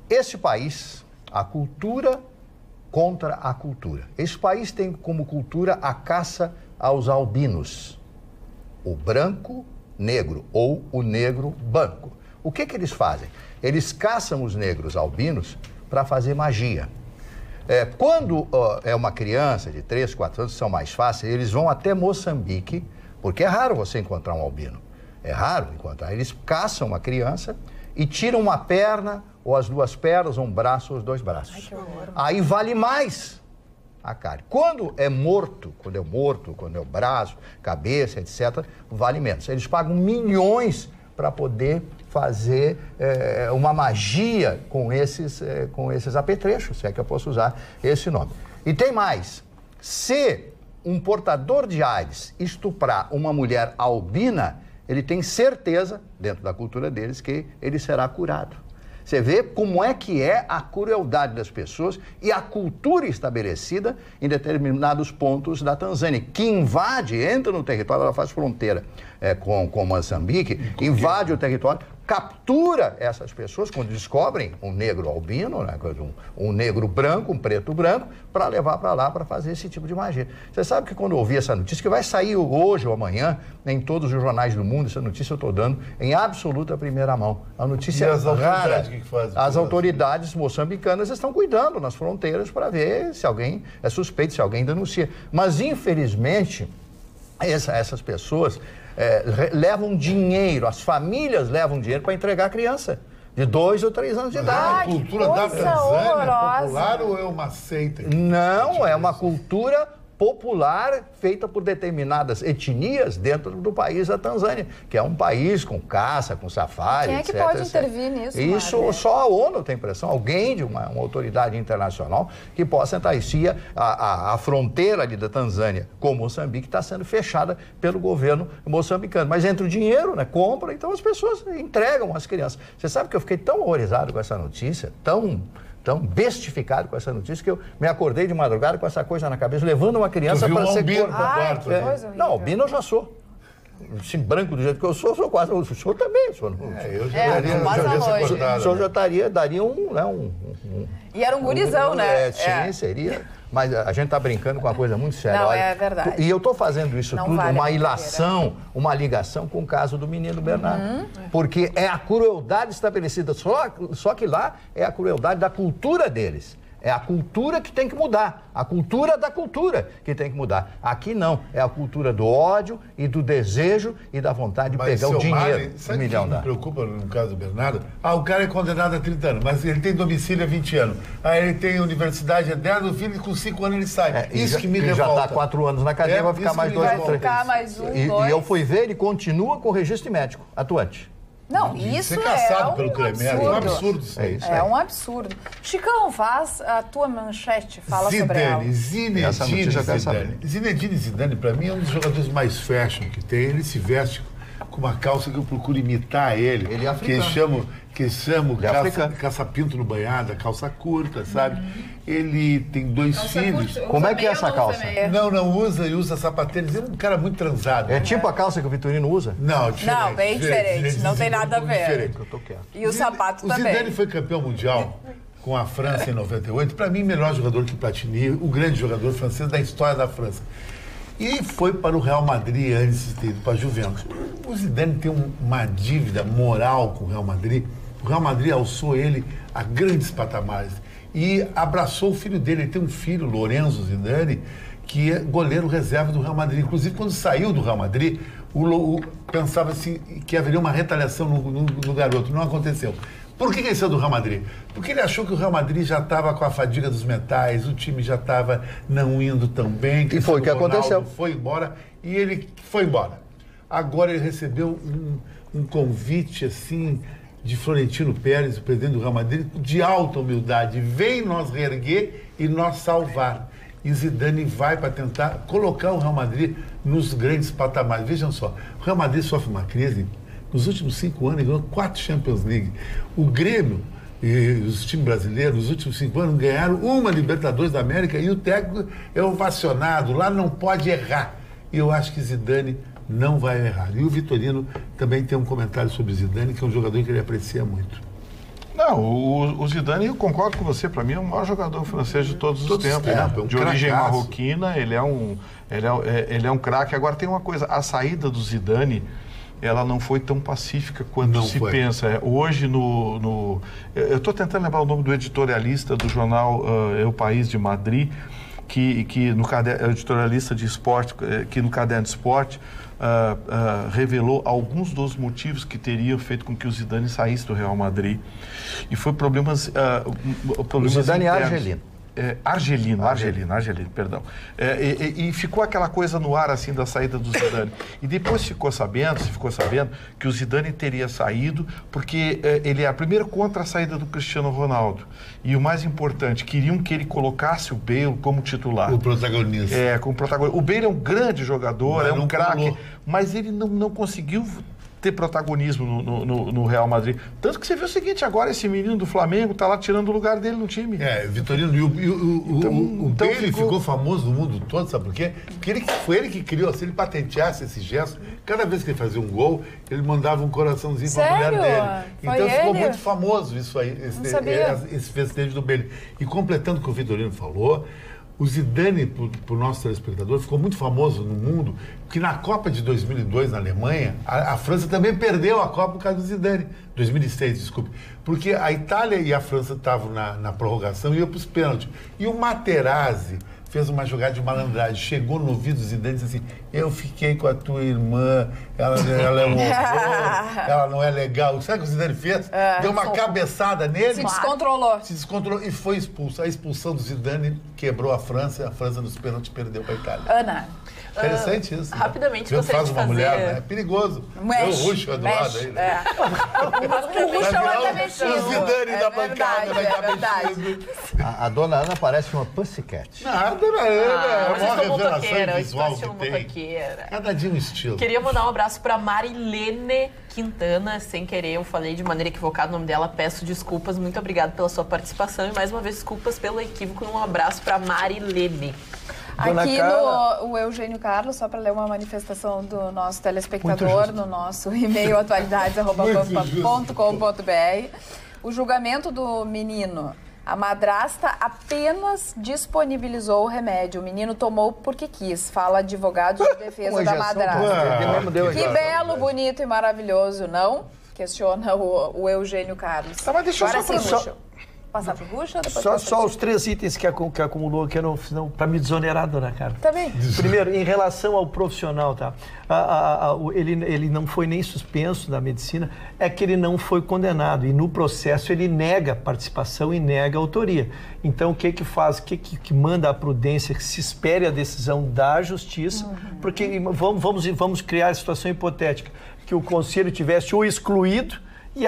Esse país, a cultura contra a cultura. Esse país tem como cultura a caça aos albinos. O branco negro ou o negro branco. O que eles fazem? Eles caçam os negros albinos para fazer magia. Quando é uma criança de 3, 4 anos, são mais fáceis, eles vão até Moçambique, porque é raro você encontrar um albino. É raro encontrar. Eles caçam uma criança e tiram uma perna, ou as 2 pernas, ou um braço, ou os 2 braços. Ai, que horror. Aí vale mais a carne. Quando é morto, quando é o braço, cabeça, etc., vale menos. Eles pagam milhões para poder fazer uma magia com esses apetrechos, se é que eu posso usar esse nome. E tem mais. Se um portador de AIDS estuprar uma mulher albina, ele tem certeza, dentro da cultura deles, que ele será curado. Você vê como é que é a crueldade das pessoas e a cultura estabelecida em determinados pontos da Tanzânia, que entra no território, ela faz fronteira com Moçambique, invade o território, captura essas pessoas quando descobrem um negro albino, né, um negro branco, um preto branco, para levar para lá para fazer esse tipo de magia. Você sabe que quando eu ouvi essa notícia, que vai sair hoje ou amanhã, em todos os jornais do mundo, essa notícia eu estou dando em absoluta primeira mão. A notícia é rara. As autoridades moçambicanas estão cuidando nas fronteiras para ver se alguém é suspeito, se alguém denuncia. Mas, infelizmente, essas pessoas levam dinheiro, as famílias levam dinheiro para entregar a criança de 2 ou 3 anos de idade. A cultura da Tanzânia é popular ou é uma seita? Não, é uma cultura popular feita por determinadas etnias dentro do país da Tanzânia, que é um país com caça, com safari, Quem é que pode intervir nisso, Isso só a ONU tem pressão, alguém de uma autoridade internacional que possa entrar. E se a fronteira ali da Tanzânia com Moçambique está sendo fechada pelo governo moçambicano. Mas entra o dinheiro, né, compra, então as pessoas entregam as crianças. Você sabe que eu fiquei tão horrorizado com essa notícia, tão bestificado com essa notícia, que eu me acordei de madrugada com essa coisa na cabeça, levando uma criança para ser cortada. Não, albino eu já sou. Assim, branco do jeito que eu sou quase. O senhor também. O senhor, eu já o senhor já daria um... E era um gurizão, né? Sim, seria. Mas a gente está brincando com uma coisa muito séria. Não, olha, é verdade. E eu estou fazendo isso não tudo, vale uma ligação com o caso do menino Bernardo. Porque é a crueldade estabelecida, só que lá é a crueldade da cultura deles. É a cultura que tem que mudar, a cultura da cultura que tem que mudar. Aqui não, é a cultura do ódio e do desejo e da vontade de pegar o dinheiro. Sabe o que me preocupa no caso do Bernardo? O cara é condenado a 30 anos, mas ele tem domicília há 20 anos. Aí ele tem universidade eterna, o filho com 5 anos ele sai. Isso que me revolta. Já está 4 anos na cadeia, vai ficar mais 2 ou 3. Vai ficar mais 1, 2. E eu fui ver, ele continua com o registro médico atuante. Não, isso é caçado pelo Kremer, é um absurdo isso aí. É um absurdo. Chicão, faz a tua manchete, fala sobre ela. Zinedine Zidane, para mim é um dos jogadores mais fashion que tem. Ele se veste com uma calça que eu procuro imitar ele. Ele é africano. Que chamo caça-pinto no banhado, calça curta, sabe? Ele tem 2 filhos. Como é que é essa calça? Não usa, e usa sapatênis. Ele é um cara muito transado. É tipo a calça que o Vitorino usa? Não, diferente. Não, bem diferente. Não tem nada a ver. Diferente. Eu tô quieto. E o sapato também. O Zidane foi campeão mundial com a França em 98. Para mim, melhor jogador que Platini, o grande jogador francês da história da França. E foi para o Real Madrid antes de ter ido para a Juventus. O Zidane tem uma dívida moral com o Real Madrid. O Real Madrid alçou ele a grandes patamares e abraçou o filho dele. Ele tem um filho, Lorenzo Zidane, que é goleiro reserva do Real Madrid. Inclusive, quando saiu do Real Madrid, pensava-se que haveria uma retaliação no garoto. Não aconteceu. Por que ele saiu do Real Madrid? Porque ele achou que o Real Madrid já estava com a fadiga dos metais, o time já estava não indo tão bem. E foi o que aconteceu. Foi embora e ele foi embora. Agora ele recebeu um convite, assim, de Florentino Pérez, o presidente do Real Madrid, de alta humildade. Vem nós reerguer e nós salvar. E Zidane vai para tentar colocar o Real Madrid nos grandes patamares. Vejam só, o Real Madrid sofre uma crise. Nos últimos 5 anos, ele ganhou 4 Champions League. O Grêmio e os times brasileiros, nos últimos 5 anos, ganharam uma Libertadores da América e o técnico é ovacionado. Lá não pode errar. E eu acho que Zidane não vai errar. E o Vitorino também tem um comentário sobre Zidane, que é um jogador que ele aprecia muito. Não, o Zidane, eu concordo com você, para mim é o maior jogador francês de todos os tempos. De origem marroquina, ele é um craque. Agora tem uma coisa, a saída do Zidane, ela não foi tão pacífica quanto se pensa. Hoje, eu estou tentando lembrar o nome do editorialista do jornal O País de Madrid, que no editorialista de esporte, que no caderno de esporte revelou alguns dos motivos que teriam feito com que o Zidane saísse do Real Madrid. E foi problemas o Zidane internos. é argelino. Argelino, perdão. E ficou aquela coisa no ar, assim, da saída do Zidane. E depois se ficou sabendo que o Zidane teria saído porque ele é primeiro contra a saída do Cristiano Ronaldo. E o mais importante, queriam que ele colocasse o Bale como titular. O protagonista. Como protagonista. O Bale é um grande jogador, é um craque, mas ele não conseguiu ter protagonismo no Real Madrid. Tanto que você vê o seguinte, agora esse menino do Flamengo está lá tirando o lugar dele no time. Vitorino, o Bale ficou famoso no mundo todo, sabe por quê? Porque foi ele que criou, se ele patenteasse esse gesto, cada vez que ele fazia um gol, ele mandava um coraçãozinho para a mulher dele. Então ficou muito famoso isso aí, esse festejo do Bale. E completando o que o Vitorino falou, o Zidane, para o nosso telespectador, ficou muito famoso no mundo, porque na Copa de 2002, na Alemanha, a França também perdeu a Copa por causa do Zidane. 2006, desculpe. Porque a Itália e a França estavam na prorrogação e iam para os pênaltis. E o Materazzi fez uma jogada de malandragem, chegou no ouvido do Zidane e disse assim: eu fiquei com a tua irmã, ela é um horror, ela não é legal. Sabe o que o Zidane fez? Deu uma cabeçada nele. Se descontrolou. Se descontrolou e foi expulso. A expulsão do Zidane quebrou a França nos pênaltis perdeu para a Itália. Ana. Interessante isso. Rapidamente, né? gostaria de fazer... mulher, né? É perigoso. O Ruxa do lado aí, né? O Ruxa é mexido. O Zidane da bancada vai estar mexido. A dona Ana parece uma pussycat. Nada, é uma revelação visual que tem. Motoqueira. Cada dia um estilo. Queria mandar um abraço para Marilene Quintana, sem querer, eu falei de maneira equivocada o nome dela, peço desculpas, muito obrigado pela sua participação e mais uma vez desculpas pelo equívoco e um abraço para Marilene. Aqui o Eugênio Carlos, só para ler uma manifestação do nosso telespectador no nosso e-mail atualidades@pampa.com.br. O julgamento do menino, a madrasta apenas disponibilizou o remédio. O menino tomou porque quis. Fala advogado de defesa da madrasta. Que belo, bonito e maravilhoso, não? Questiona o Eugênio Carlos. Mas deixa eu passar pro Ruxa ou depois só os 3 itens que acumulou aqui, para me desonerar, dona Carla. Tá bem. Primeiro, em relação ao profissional, tá? Ele não foi nem suspenso da medicina, é que ele não foi condenado. E no processo ele nega a participação e nega a autoria. Então, o que faz? O que manda a prudência? Que se espere a decisão da justiça, porque vamos criar a situação hipotética, que o conselho tivesse o excluído e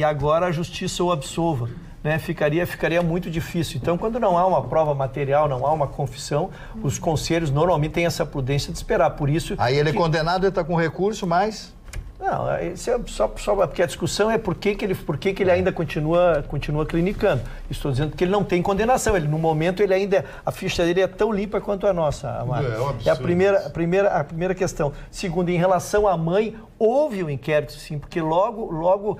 agora a justiça o absolva. Né, ficaria muito difícil. Então, quando não há uma prova material, não há uma confissão, os conselhos normalmente têm essa prudência de esperar. Por isso... Aí ele é condenado, ele está com recurso, mas Não, isso é só porque a discussão é por que ele ainda continua clinicando. Estou dizendo que ele não tem condenação. No momento, a ficha dele é tão limpa quanto a nossa, Amara. É a primeira questão. Segundo, em relação à mãe, houve um inquérito, sim, porque logo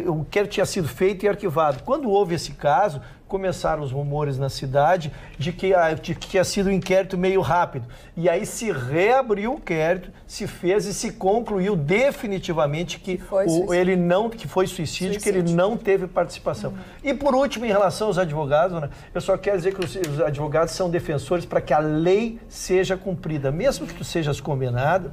o inquérito tinha sido feito e arquivado. Quando houve esse caso, começaram os rumores na cidade de que tinha sido um inquérito meio rápido. E aí se reabriu o inquérito, se fez e se concluiu definitivamente que foi suicídio, que ele não teve participação. E por último, em relação aos advogados, né, eu só quero dizer que os advogados são defensores para que a lei seja cumprida. Mesmo que tu sejas condenado,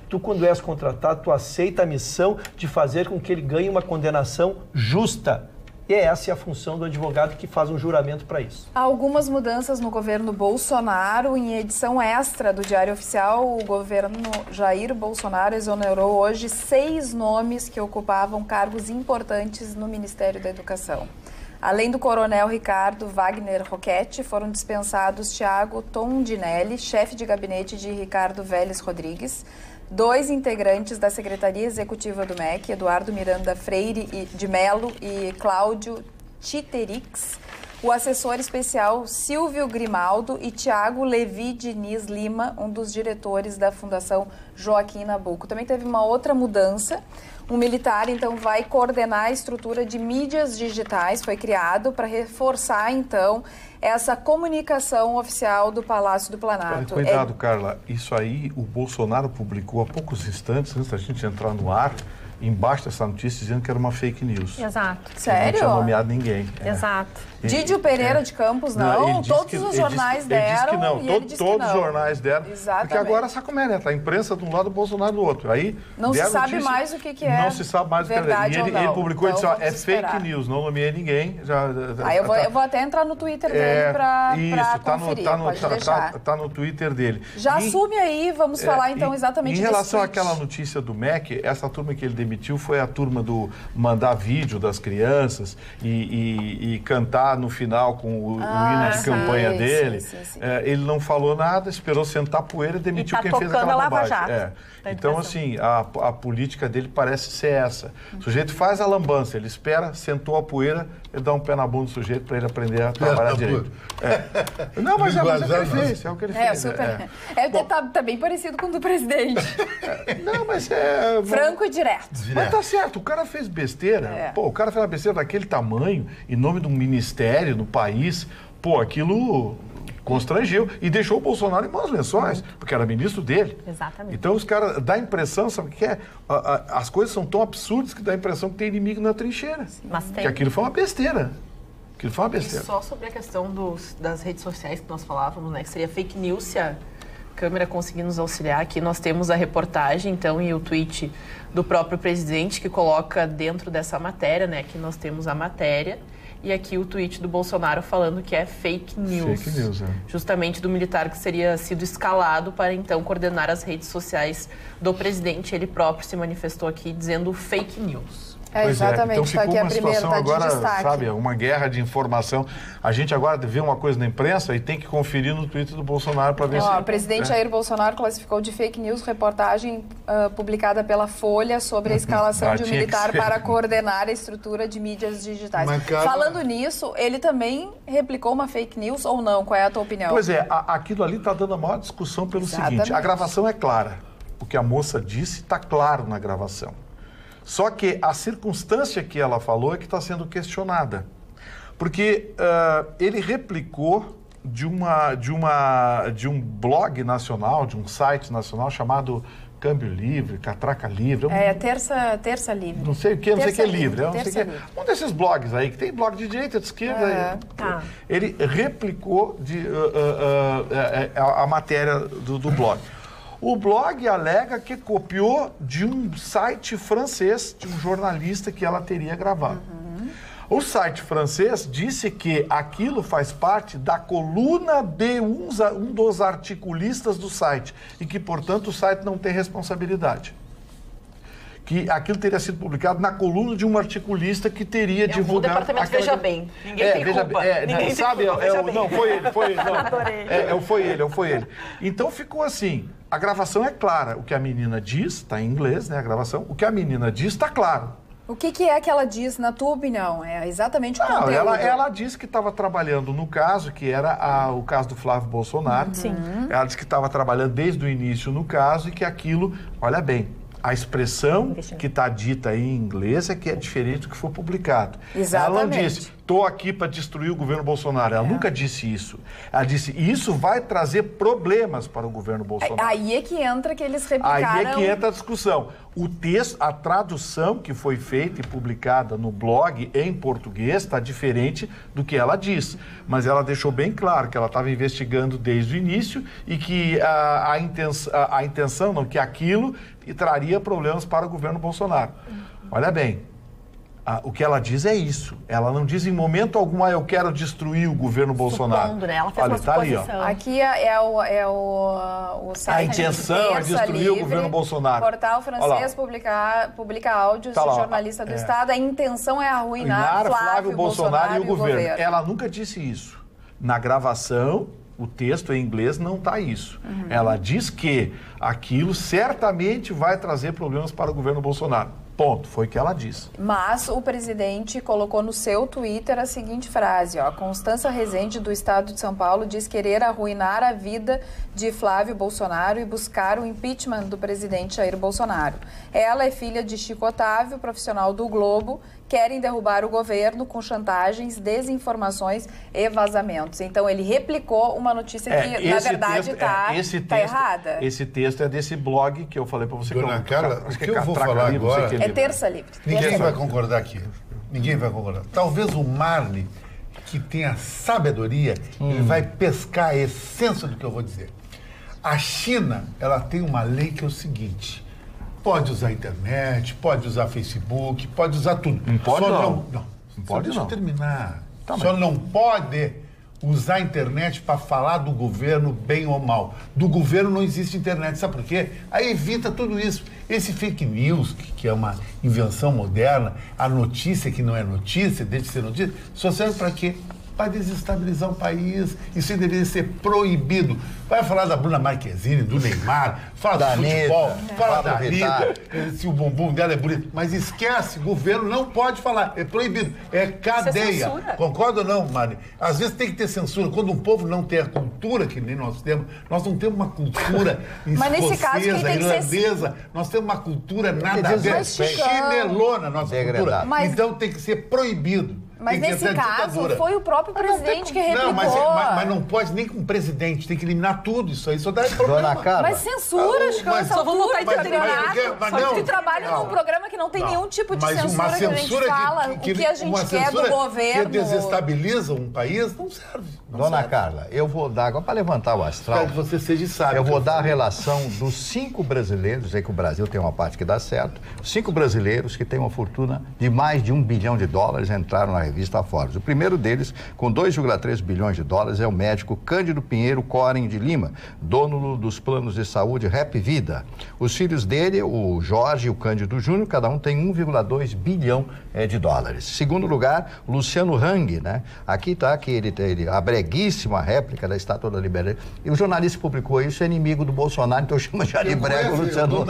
tu, quando és contratado, tu aceita a missão de fazer com que ele ganhe uma condenação justa. E essa é a função do advogado que faz um juramento para isso. Há algumas mudanças no governo Bolsonaro. Em edição extra do Diário Oficial, o governo Jair Bolsonaro exonerou hoje 6 nomes que ocupavam cargos importantes no Ministério da Educação. Além do coronel Ricardo Wagner Roquette, foram dispensados Thiago Tondinelli, chefe de gabinete de Ricardo Vélez Rodrigues, 2 integrantes da Secretaria Executiva do MEC, Eduardo Miranda Freire de Melo e Cláudio Titerix, o assessor especial Silvio Grimaldo e Tiago Levi Diniz Lima, um dos diretores da Fundação Joaquim Nabuco. Também teve uma outra mudança. Um militar, então, vai coordenar a estrutura de mídias digitais, foi criado para reforçar, então, essa comunicação oficial do Palácio do Planalto. Cuidado, Carla, isso aí o Bolsonaro publicou há poucos instantes, antes da gente entrar no ar, embaixo dessa notícia, dizendo que era uma fake news. Exato. Sério? Não tinha nomeado ninguém. Exato. Dídio Pereira de Campos, não. Todos os jornais deram. Ele disse que não. Todos os jornais deram. Exatamente. Porque agora, sabe como é, né? Tá a imprensa de um lado, o Bolsonaro do outro. Aí não se sabe mais o que é. Não se sabe mais o que é. E ele publicou e disse, é fake news, não nomeei ninguém. Aí eu vou até entrar no Twitter dele para conferir. Tá no Twitter dele. Já assume aí, vamos falar então exatamente desse Em relação àquela notícia do MEC, essa turma que ele demitiu foi a turma do mandar vídeo das crianças e cantar no final com o hino de campanha dele. Sim. Ele não falou nada, esperou sentar poeira e demitiu quem fez aquela bobagem. Então, assim, a política dele parece ser essa. O sujeito faz a lambança, ele espera, sentou a poeira, ele dá um pé na bunda do sujeito para ele aprender a trabalhar direito. Não, mas é o que ele fez. É o que ele fez. Tá bem parecido com o do presidente. Não, mas franco e direto. Mas tá certo, o cara fez besteira. Pô, o cara fez uma besteira daquele tamanho, em nome de um ministério, no país. Pô, aquilo constrangeu e deixou o Bolsonaro em maus lençóis, porque era ministro dele. Exatamente. Então os caras dá a impressão, sabe o que é? As coisas são tão absurdas que dá a impressão que tem inimigo na trincheira. Mas tem. Que aquilo foi uma besteira. Aquilo foi uma besteira. E só sobre a questão das redes sociais que nós falávamos, né? Que seria fake news, se a câmera conseguir nos auxiliar aqui. Nós temos a reportagem, então, e o tweet do próprio presidente que coloca dentro dessa matéria, né? Que nós temos a matéria. E aqui o tweet do Bolsonaro falando que é fake news. Fake news, Justamente do militar que seria sido escalado para, então, coordenar as redes sociais do presidente. Ele próprio se manifestou aqui dizendo fake news. Exatamente, então ficou uma situação agora, destaque. Sabe, uma guerra de informação. A gente agora vê uma coisa na imprensa e tem que conferir no Twitter do Bolsonaro para ver se... O presidente Jair Bolsonaro classificou de fake news reportagem publicada pela Folha sobre a escalação de um militar para coordenar a estrutura de mídias digitais. Falando nisso, ele também replicou uma fake news ou não? Qual é a tua opinião? Pois é, aquilo ali está dando a maior discussão pelo seguinte, a gravação é clara. O que a moça disse está claro na gravação. Só que a circunstância que ela falou é que está sendo questionada. Porque ele replicou de um blog nacional, de um site nacional chamado Câmbio Livre, Catraca Livre. Terça Livre. Não sei o que, não sei o que é livre. Um desses blogs aí, que tem blog de direita, de esquerda. Ele replicou a matéria do blog. O blog alega que copiou de um site francês, de um jornalista que ela teria gravado. O site francês disse que aquilo faz parte da coluna de um dos articulistas do site e que, portanto, o site não tem responsabilidade. que aquilo teria sido publicado na coluna de um articulista que teria divulgado... O departamento Veja Bem. Ninguém tem culpa. Ninguém sabe, tem culpa. Não, foi ele. Então ficou assim, a gravação é clara. O que a menina diz, está em inglês, né, a gravação, o que a menina diz está claro. O que é que ela diz, na tua opinião? É exatamente o conteúdo? Ela disse que estava trabalhando no caso, que era o caso do Flávio Bolsonaro. Sim. Ela disse que estava trabalhando desde o início no caso e que aquilo, olha bem, a expressão que está dita aí em inglês é que é diferente do que foi publicado. Exatamente. Ela não disse, estou aqui para destruir o governo Bolsonaro. Ela nunca disse isso. Ela disse, isso vai trazer problemas para o governo Bolsonaro. Aí é que entra que eles replicaram... Aí é que entra a discussão. O texto, a tradução que foi feita e publicada no blog em português está diferente do que ela diz. Mas ela deixou bem claro que ela estava investigando desde o início e que a intenção, não, que aquilo traria problemas para o governo Bolsonaro. Olha bem, o que ela diz é isso. Ela não diz em momento algum, eu quero destruir o governo Bolsonaro. Supondo, né? Ela fez uma suposição. Tá ali, ó. Aqui é o site. A intenção é destruir o governo Bolsonaro. O portal francês publica áudios de jornalista do Estado. A intenção é arruinar Flávio Bolsonaro e o governo. Ela nunca disse isso. Na gravação, o texto em inglês não está isso. Ela diz que aquilo certamente vai trazer problemas para o governo Bolsonaro. Ponto. Foi o que ela disse. Mas o presidente colocou no seu Twitter a seguinte frase, ó. Constância Rezende, do Estado de São Paulo, diz querer arruinar a vida de Flávio Bolsonaro e buscar o impeachment do presidente Jair Bolsonaro. Ela é filha de Chico Otávio, profissional do Globo. Querem derrubar o governo com chantagens, desinformações e vazamentos. Então, ele replicou uma notícia que, na verdade, está errada. Esse texto é desse blog que eu falei para você. Dona Carla, o que eu vou falar agora... É Terça Livre. Ninguém vai concordar aqui. Ninguém vai concordar. Talvez o Marley, que tenha sabedoria, ele vai pescar a essência do que eu vou dizer. A China, ela tem uma lei que é o seguinte... Pode usar internet, pode usar Facebook, pode usar tudo. Não pode não. Não pode deixa não. eu terminar. Tá, só não pode usar a internet para falar do governo bem ou mal. Do governo não existe internet. Sabe por quê? Aí evita tudo isso. Esse fake news, que é uma invenção moderna, a notícia que não é notícia, deixa de ser notícia, só serve para quê? Para desestabilizar o país. Isso aí deveria ser proibido. Vai falar da Bruna Marquezine, do Neymar, fala do futebol, fala da Anitta, se o bumbum dela é bonito. Mas esquece, o governo não pode falar. É proibido. É cadeia. Concorda ou não, Mari? Às vezes tem que ter censura. Quando um povo não tem a cultura que nem nós temos, nós não temos uma cultura escocesa, irlandesa, nós temos uma cultura nada a ver. Chinelona, nossa cultura. Então tem que ser proibido. Mas nesse caso, foi o próprio presidente que replicou. Não, mas não pode nem com o presidente, tem que eliminar tudo isso aí, só dá problema. Dona Carla. Mas censura, só vão botar Só que trabalha num programa que não tem nenhum tipo de censura que a gente fala, o que a gente quer do governo. Que desestabiliza um país, não serve. Dona Carla, eu vou dar, agora para levantar o astral, espero que você seja sábio. Eu vou dar a relação dos 5 brasileiros, sei que o Brasil tem uma parte que dá certo, 5 brasileiros que têm uma fortuna de mais de $1 bilhão entraram na revista Forbes. O primeiro deles, com 2,3 bilhões de dólares, é o médico Cândido Pinheiro Coren de Lima, dono dos planos de saúde Rap Vida. Os filhos dele, o Jorge e o Cândido Júnior, cada um tem 1,2 bilhão de dólares. Segundo lugar, Luciano Hang, né? Aqui está que ele a breguíssima réplica da Estátua da Liberdade. E o jornalista que publicou isso é inimigo do Bolsonaro, então chama já de brega o Luciano.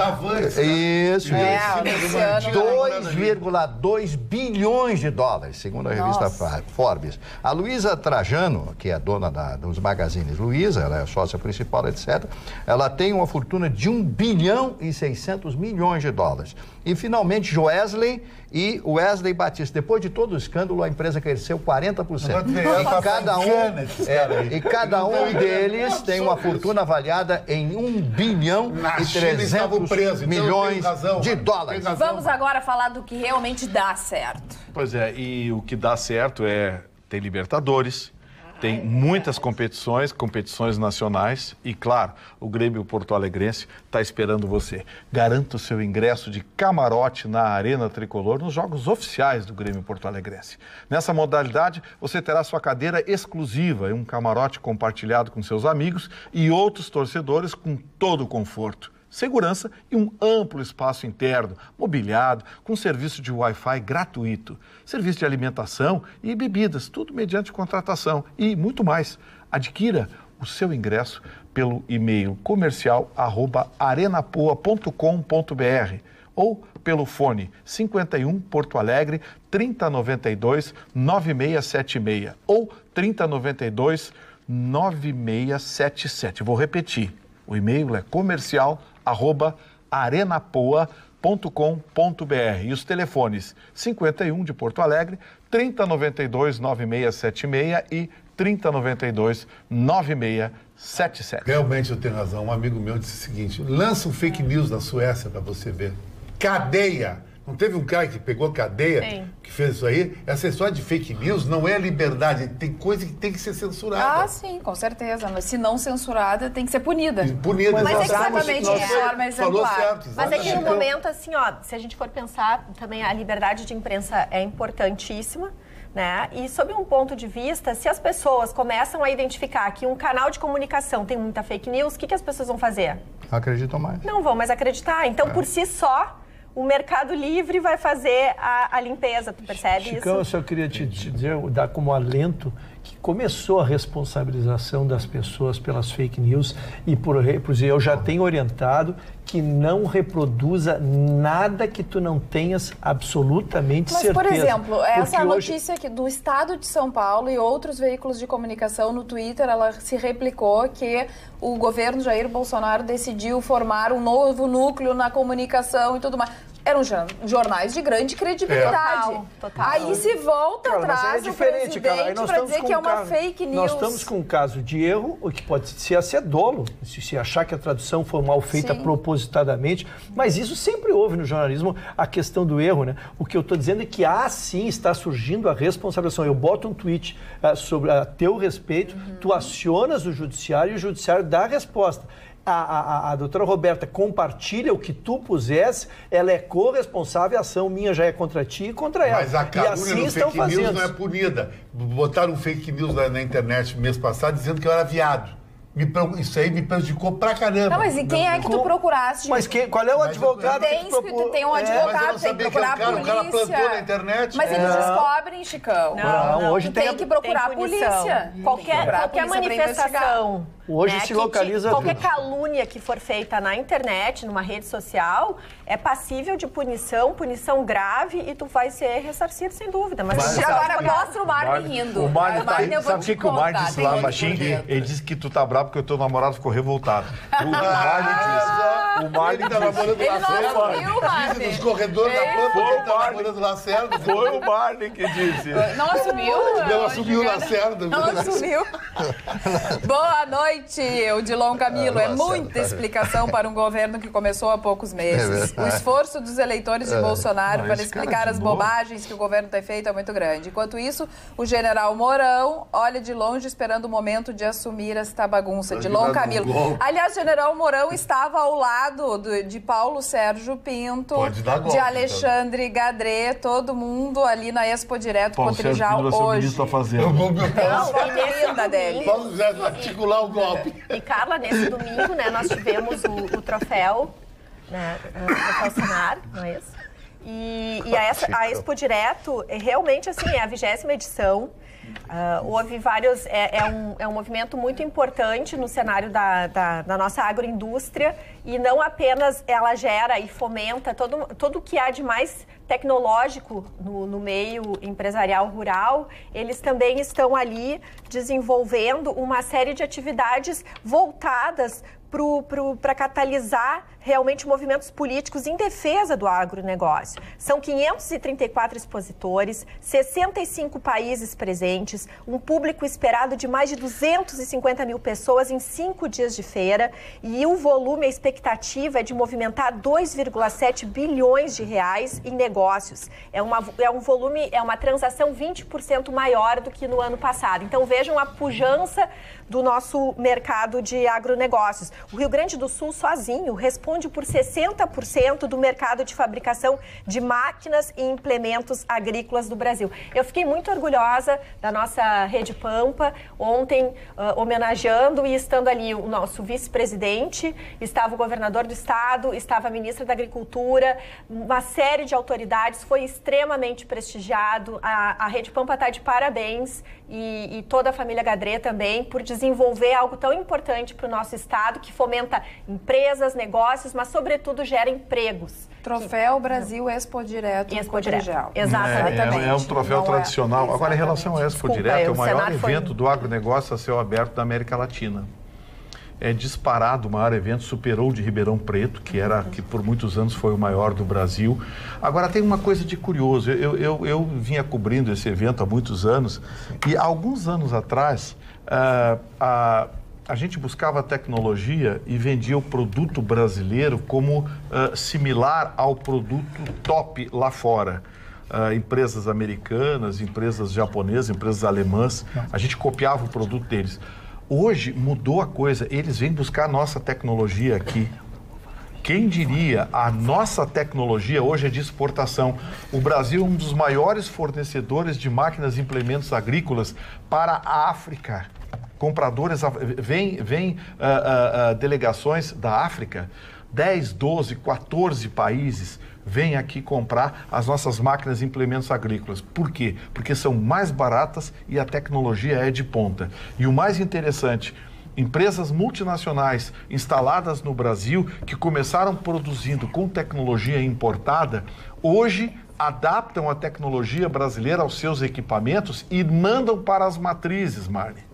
Isso. 2,2 bilhões de dólares, segundo a revista Forbes. A Luísa Trajano, que é dona dos magazines Luiza, ela é a sócia principal, etc., ela tem uma fortuna de 1 bilhão e 600 milhões de dólares. E, finalmente, Joesley e Wesley Batista. Depois de todo o escândalo, a empresa cresceu 40%. E cada um deles tem uma fortuna avaliada em 1 bilhão e 300 milhões de dólares. Vamos agora falar do que realmente dá certo. Pois é, e o que dá certo tem Libertadores, tem muitas competições nacionais e, claro, o Grêmio Porto Alegrense está esperando você. Garanta o seu ingresso de camarote na Arena Tricolor nos jogos oficiais do Grêmio Porto Alegrense. Nessa modalidade, você terá sua cadeira exclusiva e um camarote compartilhado com seus amigos e outros torcedores com todo o conforto. segurança e um amplo espaço interno, mobiliado, com serviço de Wi-Fi gratuito, serviço de alimentação e bebidas, tudo mediante contratação e muito mais. Adquira o seu ingresso pelo e-mail comercial@arenapoa.com.br ou pelo fone 51 Porto Alegre 3092 9676 ou 3092 9677. Vou repetir. O e-mail é comercial@arenapoa.com.br e os telefones 51 de Porto Alegre 3092 9676 e 3092 9677. Realmente eu tenho razão. Um amigo meu disse o seguinte: lança um fake news na Suécia para você ver. Cadeia! Não teve um cara que pegou cadeia, que fez isso aí? Essa história de fake news não é liberdade. Tem coisa que tem que ser censurada. Ah, sim, com certeza. Mas se não censurada, tem que ser punida. Punida, mas é exatamente de forma exemplar. Certo, mas é que no momento, assim, ó, se a gente for pensar, também a liberdade de imprensa é importantíssima. Né? E sob um ponto de vista, se as pessoas começam a identificar que um canal de comunicação tem muita fake news, o que as pessoas vão fazer? Acreditam mais. Não vão mais acreditar. Então, por si só, o Mercado Livre vai fazer a limpeza, tu percebe Chicão, isso? Eu só queria te dizer, dar como alento que começou a responsabilização das pessoas pelas fake news e eu já tenho orientado que não reproduza nada que tu não tenhas absolutamente certeza. Mas, por exemplo, essa hoje... notícia aqui do Estado de São Paulo e outros veículos de comunicação no Twitter, ela se replicou que o governo Jair Bolsonaro decidiu formar um novo núcleo na comunicação e tudo mais. Eram jornais de grande credibilidade. Total. Aí se volta atrás o presidente para dizer que é uma fake news. Nós estamos com um caso de erro, o que pode ser dolo, se achar que a tradução foi mal feita propositadamente, mas isso sempre houve no jornalismo, a questão do erro, né? O que eu estou dizendo é que, sim, está surgindo a responsabilização. Eu boto um tweet sobre a teu respeito, tu acionas o judiciário e o judiciário dá a resposta. A doutora Roberta compartilha o que tu pusesse, ela é corresponsável, a ação minha já é contra ti e contra ela. Mas a calúnia assim no fake news não é punida. Botaram um fake news na internet mês passado dizendo que eu era viado. Isso aí me prejudicou pra caramba. Não, mas e quem é que tu procuraste? Mas qual é o advogado que tu procura? Tem um advogado, tem que procurar a polícia. O cara plantou na internet. Mas eles descobrem, Chicão. Não, hoje tem que procurar a polícia. Qualquer manifestação... Hoje se localiza qualquer calúnia que for feita na internet, numa rede social, é passível de punição grave e tu vai ser ressarcido sem dúvida. Mas agora mostra o Marne rindo. O Marne tá rindo. Sabe o que o Marne disse lá, baixinho? Ele disse que tu tá bravo porque o teu namorado ficou revoltado. O Marne disse. O Marne tá namorando ele não assumiu, Marne. Nos corredores da Pampa, ele tá namorando Lacerda. Foi o Marne que disse. Não assumiu? Não assumiu Lacerda. Não assumiu. Boa noite. O Dilon Camilo, é muita explicação para um governo que começou há poucos meses. O esforço dos eleitores de Bolsonaro para explicar as bobagens que o governo tem feito é muito grande. Enquanto isso, o general Mourão olha de longe esperando o momento de assumir esta bagunça. Dilon Camilo. Aliás, o general Mourão estava ao lado de Paulo Sérgio Pinto, de Alexandre Gadré, todo mundo ali na Expo Direto Cotrijal hoje. Está fazendo. Não, linda dele. Paulo Sérgio articular o golpe. E, Carla, nesse domingo, né, nós tivemos o troféu, né, o troféu Senar, não é isso? E a Expo Direto, realmente, assim, é a 20ª edição. Houve vários... É um movimento muito importante no cenário da nossa agroindústria e não apenas ela gera e fomenta todo o que há de mais tecnológico no meio empresarial rural, eles também estão ali desenvolvendo uma série de atividades voltadas para catalisar realmente movimentos políticos em defesa do agronegócio. São 534 expositores, 65 países presentes, um público esperado de mais de 250 mil pessoas em 5 dias de feira e o volume, a expectativa é de movimentar 2,7 bilhões de reais em negócios. É um volume, é uma transação 20% maior do que no ano passado. Então vejam a pujança do nosso mercado de agronegócios. O Rio Grande do Sul sozinho responde responde por 60% do mercado de fabricação de máquinas e implementos agrícolas do Brasil. Eu fiquei muito orgulhosa da nossa Rede Pampa, ontem homenageando e estando ali o nosso vice-presidente, estava o governador do estado, estava a ministra da Agricultura, uma série de autoridades, foi extremamente prestigiado. A Rede Pampa está de parabéns e toda a família Gadré também por desenvolver algo tão importante para o nosso estado, que fomenta empresas, negócios, mas sobretudo gera empregos. Troféu Brasil Expo Direto. Expo Direto, exatamente. É um troféu tradicional. Agora, em relação ao Expo Direto, é o maior evento do agronegócio a céu aberto da América Latina. É disparado o maior evento, superou o de Ribeirão Preto, que por muitos anos foi o maior do Brasil. Agora, tem uma coisa de curioso, eu vinha cobrindo esse evento há muitos anos, e há alguns anos atrás, a gente buscava tecnologia e vendia o produto brasileiro como similar ao produto top lá fora. Empresas americanas, empresas japonesas, empresas alemãs, a gente copiava o produto deles. Hoje mudou a coisa, eles vêm buscar a nossa tecnologia aqui. Quem diria, a nossa tecnologia hoje é de exportação. O Brasil é um dos maiores fornecedores de máquinas e implementos agrícolas para a África. Compradores, vem delegações da África, 10, 12, 14 países vêm aqui comprar as nossas máquinas e implementos agrícolas. Por quê? Porque são mais baratas e a tecnologia é de ponta. E o mais interessante, empresas multinacionais instaladas no Brasil, que começaram produzindo com tecnologia importada, hoje adaptam a tecnologia brasileira aos seus equipamentos e mandam para as matrizes, Marne.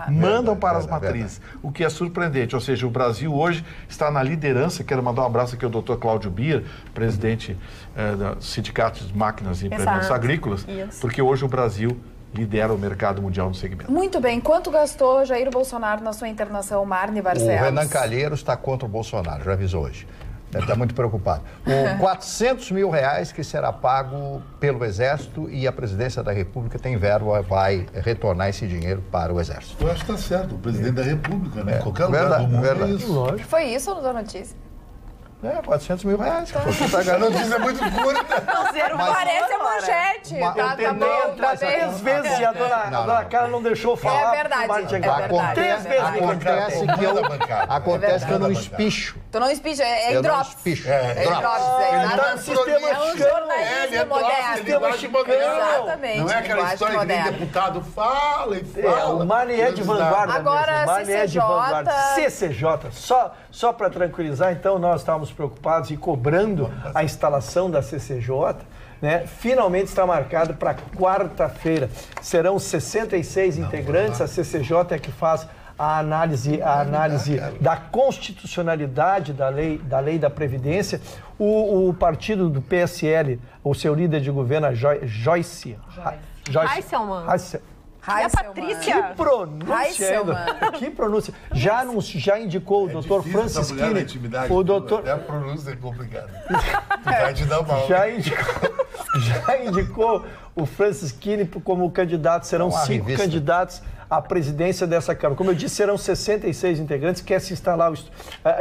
Mandam para as matrizes, o que é surpreendente. Ou seja, o Brasil hoje está na liderança. Quero mandar um abraço aqui ao Dr. Cláudio Bier, presidente do Sindicato de Máquinas e Implementos Agrícolas, porque hoje o Brasil lidera o mercado mundial no segmento. Muito bem. Quanto gastou Jair Bolsonaro na sua internação, Marne Barcelos? O Renan Calheiros está contra o Bolsonaro, já avisou hoje. Deve estar muito preocupado. O 400 mil reais que será pago pelo Exército, e a Presidência da República tem verba, vai retornar esse dinheiro para o Exército. Eu acho que está certo, o Presidente da República, né? Qualquer lugar do mundo é isso. Lógico. Foi isso ou não da notícia? 400 mil reais. Tá. A notícia é muito curta. Parece a manchete. Eu tentei entrar 3 vezes e a dona Carla não deixou falar. É verdade. Acontece que eu não espicho. Tu não espicha, é em drops. Espicho. É em drops. Sistema jornalismo moderno. Exatamente. Não é aquela história que nem deputado fala e fala. O Marne é de vanguarda. Agora, CCJ, só para tranquilizar, então, nós estávamos preocupados e cobrando a instalação da CCJ, né? Finalmente está marcado para quarta-feira. Serão 66 integrantes, a CCJ é que faz a análise da constitucionalidade da lei da Previdência. O partido do PSL, o seu líder de governo, Joyce Heisselmann. A Patrícia. Que pronúncia ainda. Que pronúncia. Já indicou o doutor Francis Kine. O doutor... Até a pronúncia é complicada. Vai te dar mal. Já indicou o Francis Kine como candidato. Serão 5 candidatos à presidência dessa Câmara. Como eu disse, serão 66 integrantes. Quer se instalar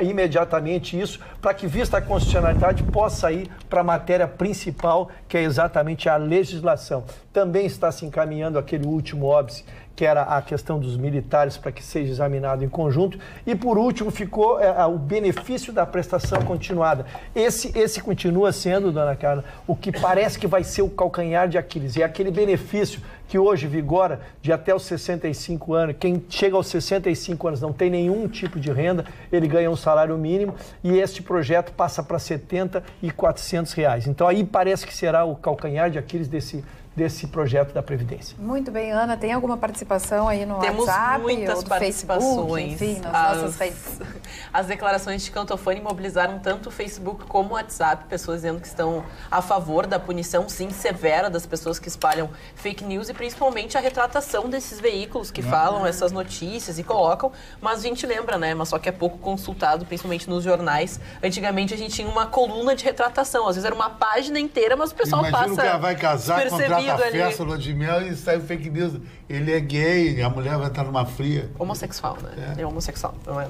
imediatamente isso, para que, vista a constitucionalidade, possa ir para a matéria principal, que é exatamente a legislação. Também está se encaminhando aquele último óbice, que era a questão dos militares, para que seja examinado em conjunto. E, por último, ficou o benefício da prestação continuada. Esse continua sendo, dona Carla, o que parece que vai ser o calcanhar de Aquiles. É aquele benefício que hoje vigora de até os 65 anos. Quem chega aos 65 anos não tem nenhum tipo de renda, ele ganha um salário mínimo, e este projeto passa para 70 e 400 reais. Então, aí parece que será o calcanhar de Aquiles desse projeto da Previdência. Muito bem, Ana, tem alguma participação aí no WhatsApp? Temos muitas participações. Facebook, enfim, nas nossas redes. As declarações de Cantofani mobilizaram tanto o Facebook como o WhatsApp, pessoas dizendo que estão a favor da punição, sim, severa das pessoas que espalham fake news, e principalmente a retratação desses veículos que falam essas notícias e colocam, mas a gente lembra, né, mas só que é pouco consultado, principalmente nos jornais. Antigamente a gente tinha uma coluna de retratação, às vezes era uma página inteira, mas o pessoal Imagina o cara vai casar, contrata a ali. festa, lua de mel, e sai fake news. Ele é gay, a mulher vai estar numa fria. Homossexual, né? É homossexual. Não é?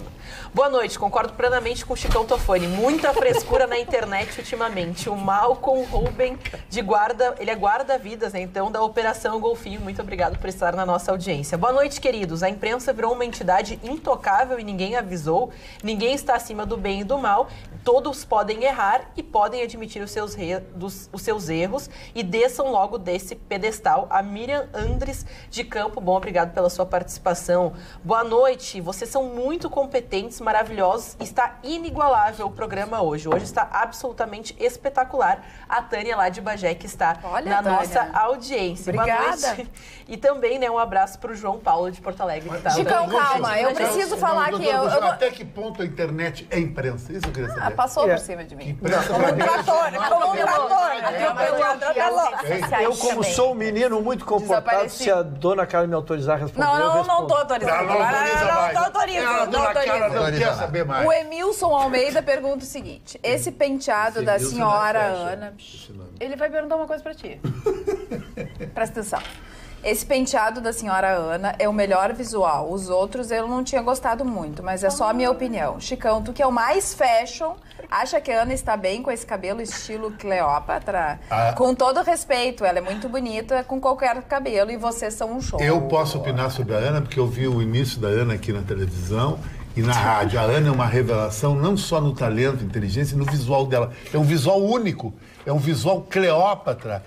Boa noite. noite. Concordo plenamente com o Chicão Tofani. Muita frescura na internet ultimamente. O Malcolm Ruben de guarda, ele é guarda-vidas, né? Então, da Operação Golfinho. Muito obrigado por estar na nossa audiência. Boa noite, queridos. A imprensa virou uma entidade intocável e ninguém avisou. Ninguém está acima do bem e do mal. Todos podem errar e podem admitir os seus erros e desçam logo desse pedestal. A Miriam Andres de Campo, bom, obrigado pela sua participação. Boa noite, vocês são muito competentes, maravilhosos, está inigualável o programa hoje. Hoje está absolutamente espetacular. A Tânia lá de Bagé que está na nossa audiência. Obrigada. Boa noite. E também, né, um abraço para o João Paulo de Porto Alegre. Que tá Chicão, calma, eu preciso falar que Até que ponto a internet é imprensa? Isso eu queria saber. Passou por cima de mim. Como um trator. Eu, como sou um menino muito comportado, se a dona Carla me autorizar a responder, não estou autorizando. Não quer saber mais. O Emilson Almeida pergunta o seguinte, esse penteado da senhora Ana... Ele vai perguntar uma coisa pra ti. Presta atenção. Esse penteado da senhora Ana é o melhor visual. Os outros eu não tinha gostado muito, mas é só a minha opinião. Chicão, tu que é o mais fashion, acha que a Ana está bem com esse cabelo estilo Cleópatra? Com todo respeito, ela é muito bonita com qualquer cabelo e vocês são um show. Eu posso opinar sobre a Ana, porque eu vi o início da Ana aqui na televisão e na rádio. A Ana é uma revelação não só no talento, inteligência, no visual dela. É um visual único, é um visual Cleópatra,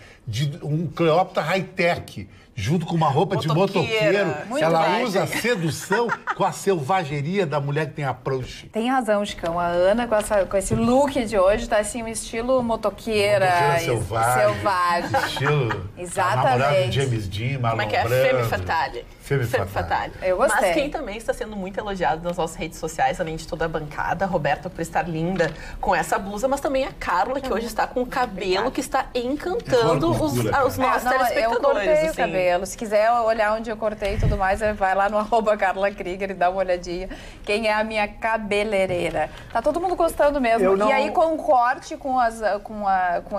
um Cleópatra high-tech. Junto com uma roupa de motoqueiro, ela usa a sedução com a selvageria da mulher que tem approach. Tem razão, Chicão. A Ana, com esse look de hoje, tá assim, um estilo motoqueira selvagem. Estilo exatamente. A namorada de James Dean, Marlon Brando. Como é que é? Femme Fatale. Femme Fatale. Eu gostei. Mas quem também está sendo muito elogiado nas nossas redes sociais, além de toda a bancada, a Roberta por estar linda com essa blusa, mas também a Carla, que hoje está com o cabelo que está encantando os nossos telespectadores. Eu cortei o cabelo. Se quiser olhar onde eu cortei e tudo mais, vai lá no @Carla Krieger e dá uma olhadinha. Quem é a minha cabeleireira. Tá todo mundo gostando mesmo. E aí com o corte, com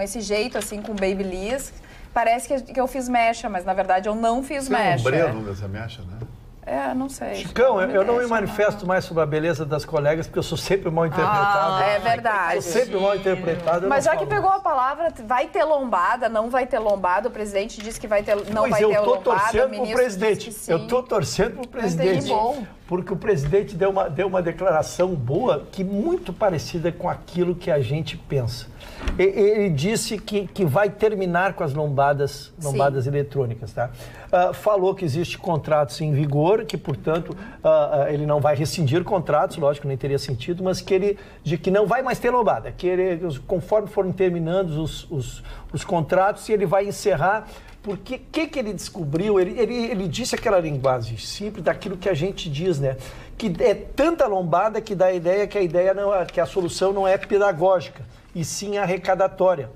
esse jeito, assim, com Babyliss, parece que eu fiz mecha, mas na verdade eu não fiz mecha. Você é dessa mecha, né? Não sei. Chicão, eu não me manifesto mais sobre a beleza das colegas, porque eu sou sempre mal interpretado. É verdade. Sou sempre mal interpretado. Mas já que pegou a palavra, vai ter lombada, não vai ter lombada, o presidente disse que vai ter, não vai ter lombada. Mas eu tô torcendo pro presidente. Eu tô torcendo pro presidente. Que bom. Porque o presidente deu uma declaração boa, que muito parecida com aquilo que a gente pensa. Ele disse que vai terminar com as lombadas eletrônicas, tá? Falou que existe contratos em vigor, que, portanto, ele não vai rescindir contratos, lógico, nem teria sentido, mas que não vai mais ter lombada, que conforme forem terminando os contratos, ele vai encerrar. Porque o que ele descobriu? Ele disse aquela linguagem simples daquilo que a gente diz, né? Que é tanta lombada que dá a ideia que a solução não é pedagógica, e sim arrecadatória.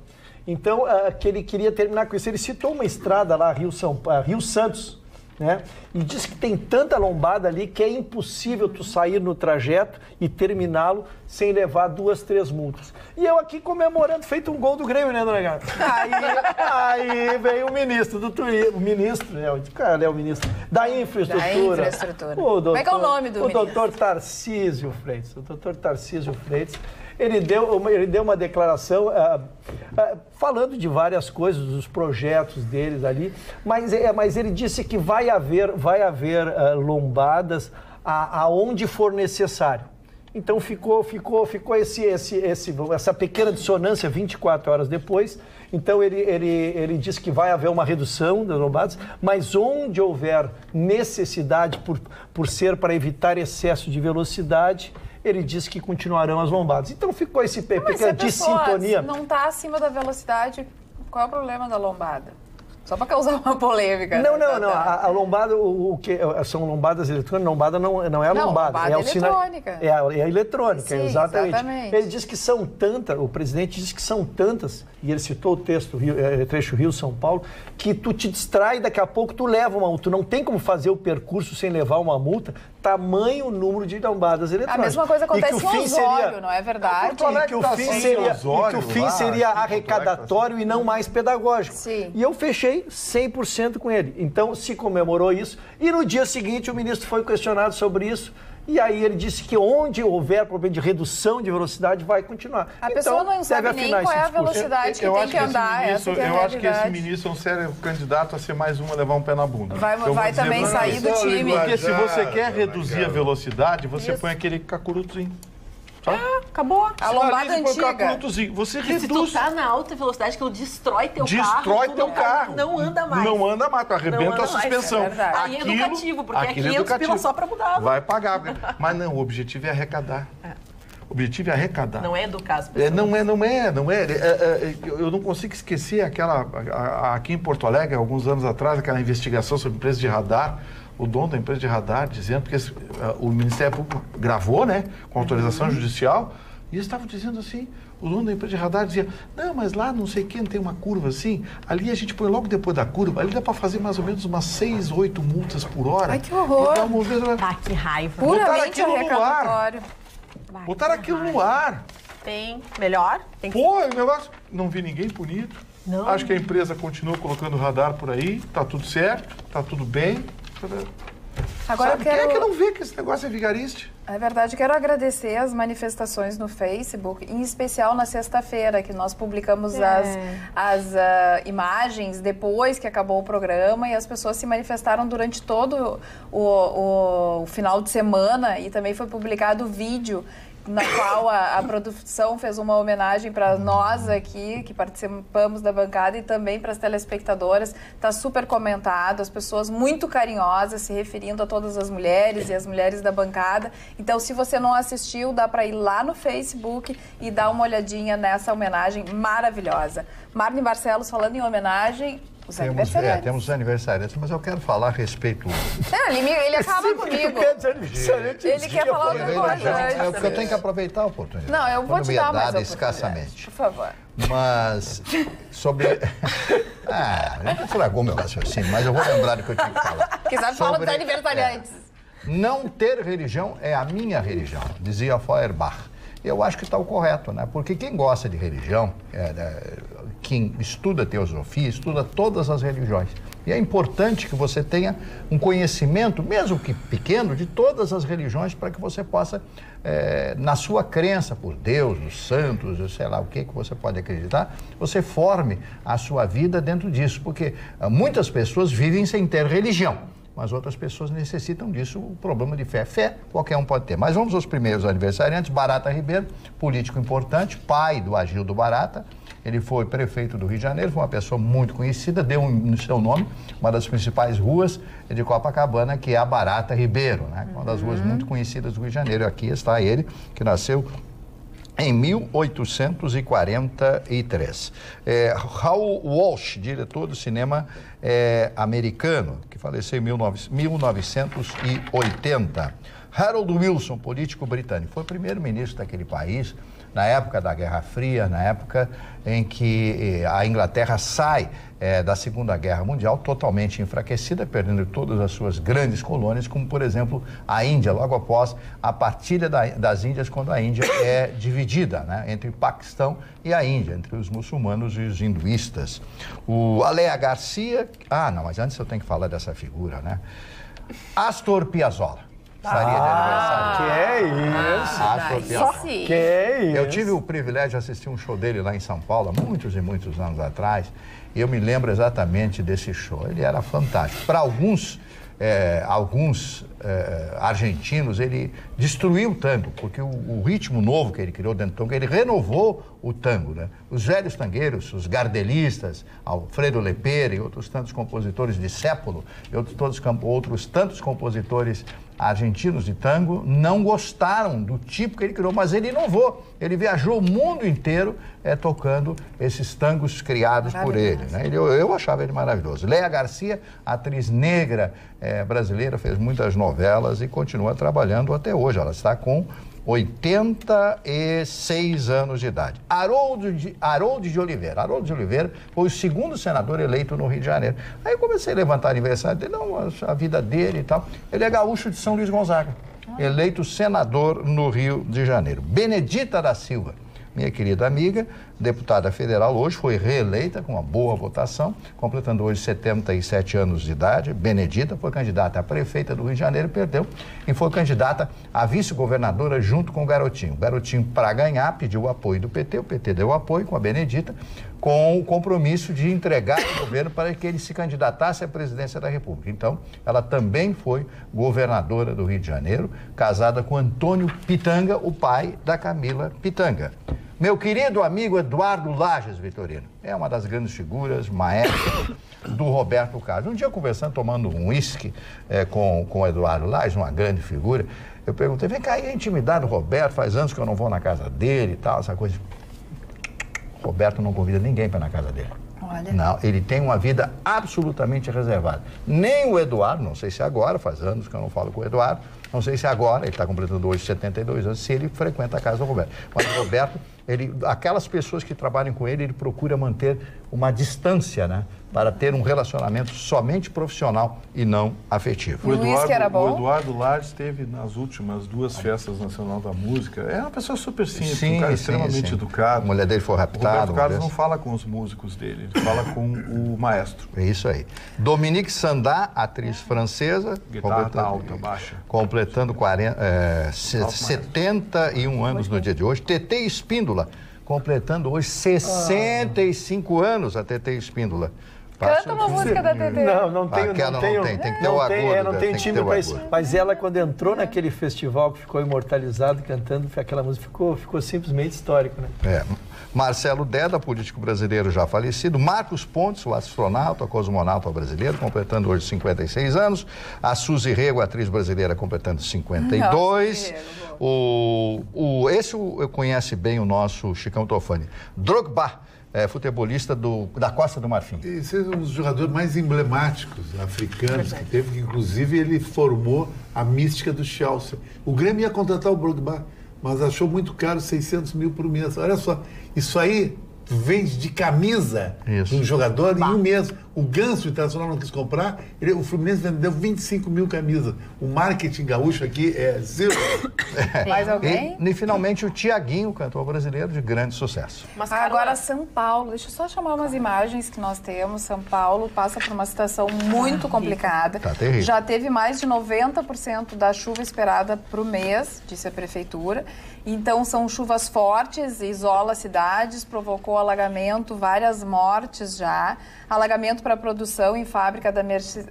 Então, que ele queria terminar com isso. Ele citou uma estrada lá, Rio-Santos, né? E disse que tem tanta lombada ali que é impossível tu sair no trajeto e terminá-lo sem levar 2, 3 multas. E eu aqui comemorando, feito um gol do Grêmio, né, dona Gata? Aí veio o ministro do turismo, é o ministro da infraestrutura. Como é que é o nome do ministro? O doutor Tarcísio Freitas. Ele deu uma declaração falando de várias coisas, dos projetos deles ali, mas ele disse que vai haver lombadas aonde for necessário. Então ficou essa pequena dissonância 24 horas depois. Então ele disse que vai haver uma redução das lombadas, mas onde houver necessidade por ser para evitar excesso de velocidade, ele disse que continuarão as lombadas. Então ficou esse pequeno dissintonia. Não está acima da velocidade, qual é o problema da lombada? Só para causar uma polêmica. Não. A lombada, o que são lombadas eletrônicas? Lombada não é a lombada. É eletrônica. É a eletrônica, sim, exatamente. Ele disse que são tantas, o presidente disse que são tantas, e ele citou o trecho Rio-São Paulo, que tu te distrai, daqui a pouco tu leva uma multa. Tu não tem como fazer o percurso sem levar uma multa, tamanho número de lombadas eletrônicas. A mesma coisa acontece em Osório, não é verdade? E que o fim seria arrecadatório e não mais pedagógico. Sim. E eu fechei 100% com ele. Então, se comemorou isso. E no dia seguinte, o ministro foi questionado sobre isso E aí ele disse que onde houver problema de redução de velocidade vai continuar. A pessoa não sabe nem qual é a velocidade que tem que andar. Eu acho que esse ministro é um sério candidato a ser mais uma, levar um pé na bunda. Vai também sair do time. Porque se você quer reduzir a velocidade, você põe aquele cacurutozinho. Acabou. A lombada antiga. Você reduz. Se tu tá na alta velocidade, que ele destrói teu carro. Destrói teu carro. Não anda mais. Não anda mais, tu arrebenta a suspensão. Aí é educativo, porque é 500 pila só pra mudar. Vai pagar. Mas não, o objetivo é arrecadar. O objetivo é arrecadar. Não é educar as pessoas. Não é. Eu não consigo esquecer aqui em Porto Alegre, alguns anos atrás, aquela investigação sobre empresa de radar. O dono da empresa de radar dizendo, porque o Ministério Público gravou, né, com autorização judicial, e eles estavam dizendo assim, o dono da empresa de radar dizia, não, mas lá não sei quem tem uma curva assim, ali a gente põe logo depois da curva, ali dá para fazer mais ou menos umas 6, 8 multas por hora. Ai, que horror! Que raiva. Puramente arrecadatório. Botaram aquilo no ar. Tem melhor? Pô, o negócio, não vi ninguém punido. Não. Acho que a empresa continua colocando radar por aí, tá tudo certo, tá tudo bem. Agora Quem é que não vê que esse negócio é vigarista? É verdade, quero agradecer as manifestações no Facebook, em especial na sexta-feira, que nós publicamos as imagens depois que acabou o programa, e as pessoas se manifestaram durante todo o final de semana, e também foi publicado o vídeo na qual a produção fez uma homenagem para nós aqui, que participamos da bancada, e também para as telespectadoras. Está super comentado, as pessoas muito carinhosas se referindo a todas as mulheres e as mulheres da bancada. Então, se você não assistiu, dá para ir lá no Facebook e dar uma olhadinha nessa homenagem maravilhosa. Marne Barcelos, falando em homenagem, os aniversariantes. Temos os aniversariantes, mas eu quero falar a respeito... Ele acaba comigo. Ele quer falar outra coisa. É porque eu tenho que aproveitar a oportunidade. Não, eu vou te dar mais oportunidade. Escassamente. Por favor. Mas sobre... Ele estragou meu raciocínio, mas eu vou lembrar do que eu tinha que falar. Porque sabe, fala dos aniversariantes. Não ter religião é a minha religião, dizia Feuerbach. Eu acho que está o correto, né? Porque quem gosta de religião, quem estuda teosofia, estuda todas as religiões. E é importante que você tenha um conhecimento, mesmo que pequeno, de todas as religiões, para que você possa, na sua crença por Deus, os santos, eu sei lá o que você pode acreditar, você forme a sua vida dentro disso. Porque muitas pessoas vivem sem ter religião, mas outras pessoas necessitam disso. O problema de fé. Fé, qualquer um pode ter. Mas vamos aos primeiros aniversariantes. Barata Ribeiro, político importante, pai do Agildo Barata. Ele foi prefeito do Rio de Janeiro, foi uma pessoa muito conhecida, deu no seu nome uma das principais ruas de Copacabana, que é a Barata Ribeiro, né? Uma das ruas muito conhecidas do Rio de Janeiro. Aqui está ele, que nasceu em 1843. Raul Walsh, diretor do cinema americano, que faleceu em 1980. Harold Wilson, político britânico, foi primeiro-ministro daquele país na época da Guerra Fria, na época em que a Inglaterra sai da Segunda Guerra Mundial totalmente enfraquecida, perdendo todas as suas grandes colônias, como, por exemplo, a Índia, logo após a partilha das Índias, quando a Índia é dividida, né, entre o Paquistão e a Índia, entre os muçulmanos e os hinduístas. O Aléa Garcia... não, mas antes eu tenho que falar dessa figura, né? Astor Piazzolla. Estaria de aniversário. Que é isso? Astor Piazzolla. Que é isso? Eu tive o privilégio de assistir um show dele lá em São Paulo, há muitos e muitos anos atrás, e eu me lembro exatamente desse show. Ele era fantástico. Para alguns argentinos, ele destruiu o tango, porque o ritmo novo que ele criou dentro do tango, ele renovou o tango, né? Os velhos tangueiros, os gardelistas, Alfredo Lepere e outros tantos compositores de Discépolo, e outros tantos compositores argentinos de tango, não gostaram do tipo que ele criou, mas ele inovou. Ele viajou o mundo inteiro tocando esses tangos criados por ele, né? Eu achava ele maravilhoso. Léa Garcia, atriz negra brasileira, fez muitas novelas e continua trabalhando até hoje. Ela está com 86 anos de idade. Harold de Oliveira. Harold de Oliveira foi o segundo senador eleito no Rio de Janeiro. Aí eu comecei a levantar aniversário dele, a vida dele e tal. Ele é gaúcho de São Luís Gonzaga, eleito senador no Rio de Janeiro. Benedita da Silva, minha querida amiga, deputada federal, hoje foi reeleita com uma boa votação, completando hoje 77 anos de idade. Benedita foi candidata a prefeita do Rio de Janeiro e perdeu, e foi candidata a vice-governadora junto com o Garotinho. O Garotinho, para ganhar, pediu o apoio do PT, o PT deu apoio com a Benedita, com o compromisso de entregar o governo para que ele se candidatasse à presidência da República. Então, ela também foi governadora do Rio de Janeiro, casada com Antônio Pitanga, o pai da Camila Pitanga. Meu querido amigo Eduardo Lages, Vitorino, é uma das grandes figuras, maestro do Roberto Carlos. Um dia, conversando, tomando um uísque com o Eduardo Lages, uma grande figura, eu perguntei, vem cá, e a intimidade do Roberto? Faz anos que eu não vou na casa dele e tal, essa coisa. Roberto não convida ninguém para ir na casa dele. Olha. Não, ele tem uma vida absolutamente reservada. Nem o Eduardo, não sei se agora, faz anos que eu não falo com o Eduardo, não sei se agora, ele está completando hoje 72 anos, se ele frequenta a casa do Roberto. Mas o Roberto, aquelas pessoas que trabalham com ele procura manter uma distância, né? Para ter um relacionamento somente profissional e não afetivo. O Eduardo Lages esteve nas últimas 2 festas nacional da música. É uma pessoa super simples, um cara extremamente educado. A mulher dele foi raptada. O Roberto Carlos não fala com os músicos dele, ele fala com o maestro. É isso aí. Dominique Sanda, atriz francesa. Guitarra alta, baixa. Completando 71 anos no dia de hoje. Tetê Espíndola, completando hoje 65 anos, a Tetê Espíndola. Canta uma música da Tetê. Não tem. Tem que ter o agudo. Não tem timbre para isso. Mas ela, quando entrou naquele festival que ficou imortalizado cantando, aquela música ficou simplesmente histórico, né? Marcelo Deda, político brasileiro já falecido. Marcos Pontes, o astronauta, cosmonauta brasileiro, completando hoje 56 anos. A Suzy Rego, atriz brasileira, completando 52. Esse eu conhece bem o nosso Chicão Tofani. Drogba, futebolista da Costa do Marfim. Esse é um dos jogadores mais emblemáticos africanos que teve, que inclusive ele formou a mística do Chelsea. O Grêmio ia contratar o Drogba, mas achou muito caro, 600 mil por mês. Olha só, isso aí vende de camisa de um jogador em um mês. O Ganso, o Internacional, não quis comprar, o Fluminense vendeu 25 mil camisas. O marketing gaúcho aqui é zero. Mais alguém? E finalmente o Tiaguinho, cantor brasileiro de grande sucesso. Mas agora São Paulo, deixa eu só chamar umas imagens que nós temos. São Paulo passa por uma situação muito complicada. Tá terrível. Já teve mais de 90% da chuva esperada para o mês, disse a prefeitura. Então são chuvas fortes, isola cidades, provocou alagamento, várias mortes já. Alagamento para produção em fábrica da Mercedes,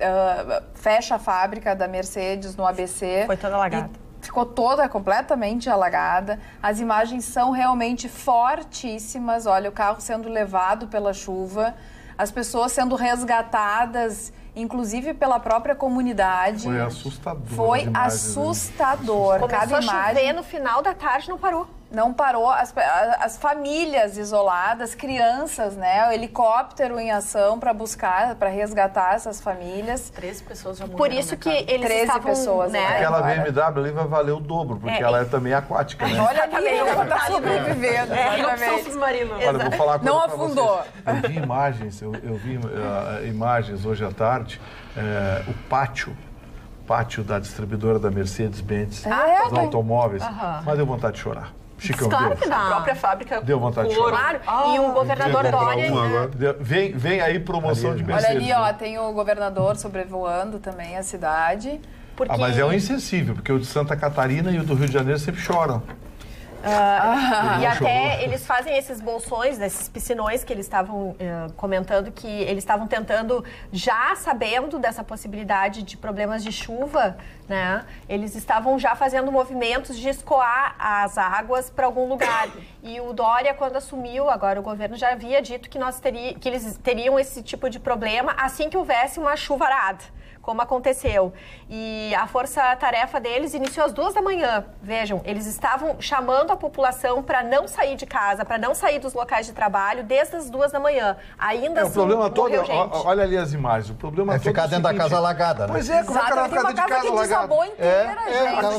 fecha a fábrica da Mercedes no ABC. Foi toda alagada. Ficou toda completamente alagada. As imagens são realmente fortíssimas. Olha, o carro sendo levado pela chuva, as pessoas sendo resgatadas, inclusive pela própria comunidade. Foi assustador. Foi assustador. Começou a chover no final da tarde, não parou. Não parou, as famílias isoladas, crianças, né? O helicóptero em ação para buscar, para resgatar essas famílias. 13 pessoas já morreram. Por isso que eles 13 estavam, pessoas, né? Aquela BMW ali vai valer o dobro, porque ela é também aquática, né? Olha ali, ela está sobrevivendo. Erupção submarina. Olha, vou falar uma coisa Não pra afundou. vocês. Eu vi imagens, imagens hoje à tarde, o pátio da distribuidora da Mercedes-Benz, dos automóveis, mas deu vontade de chorar. Chicão, claro que dá. A própria fábrica. Deu vontade de chorar. Claro. E o governador Dória... Vem aí promoção de Mercedes. Olha ali, ó, tem o governador sobrevoando também a cidade. Porque... Mas é um insensível, porque o de Santa Catarina e o do Rio de Janeiro sempre choram. E até eles fazem esses bolsões, esses piscinões que eles estavam comentando, que eles estavam tentando, já sabendo dessa possibilidade de problemas de chuva, né? Eles estavam já fazendo movimentos de escoar as águas para algum lugar. E o Dória, quando assumiu, agora o governo já havia dito que eles teriam esse tipo de problema assim que houvesse uma chuvarada, como aconteceu. E a força-tarefa deles iniciou às 2 da manhã. Vejam, eles estavam chamando a população para não sair de casa, para não sair dos locais de trabalho desde as 2 da manhã. Ainda assim, o problema todo, gente. Olha ali as imagens, o problema todo ficar dentro da casa alagada, né? Pois é, como é que ela fica dentro de casa alagada? Desabou inteira,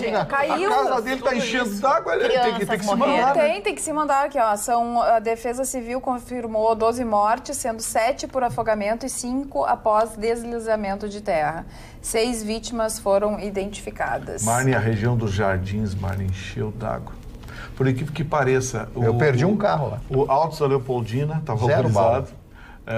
gente. Caiu. A casa dele está enchendo d'água, ele tem que se mandar. Tem que se mandar aqui, ó. A Defesa Civil confirmou 12 mortes, sendo 7 por afogamento e 5 após deslizamento de terra. 6 vítimas foram identificadas. Marne, a região dos Jardins, Marne, encheu d'água. por incrível que pareça... Eu perdi um carro lá. O Altos da Leopoldina está valorizado.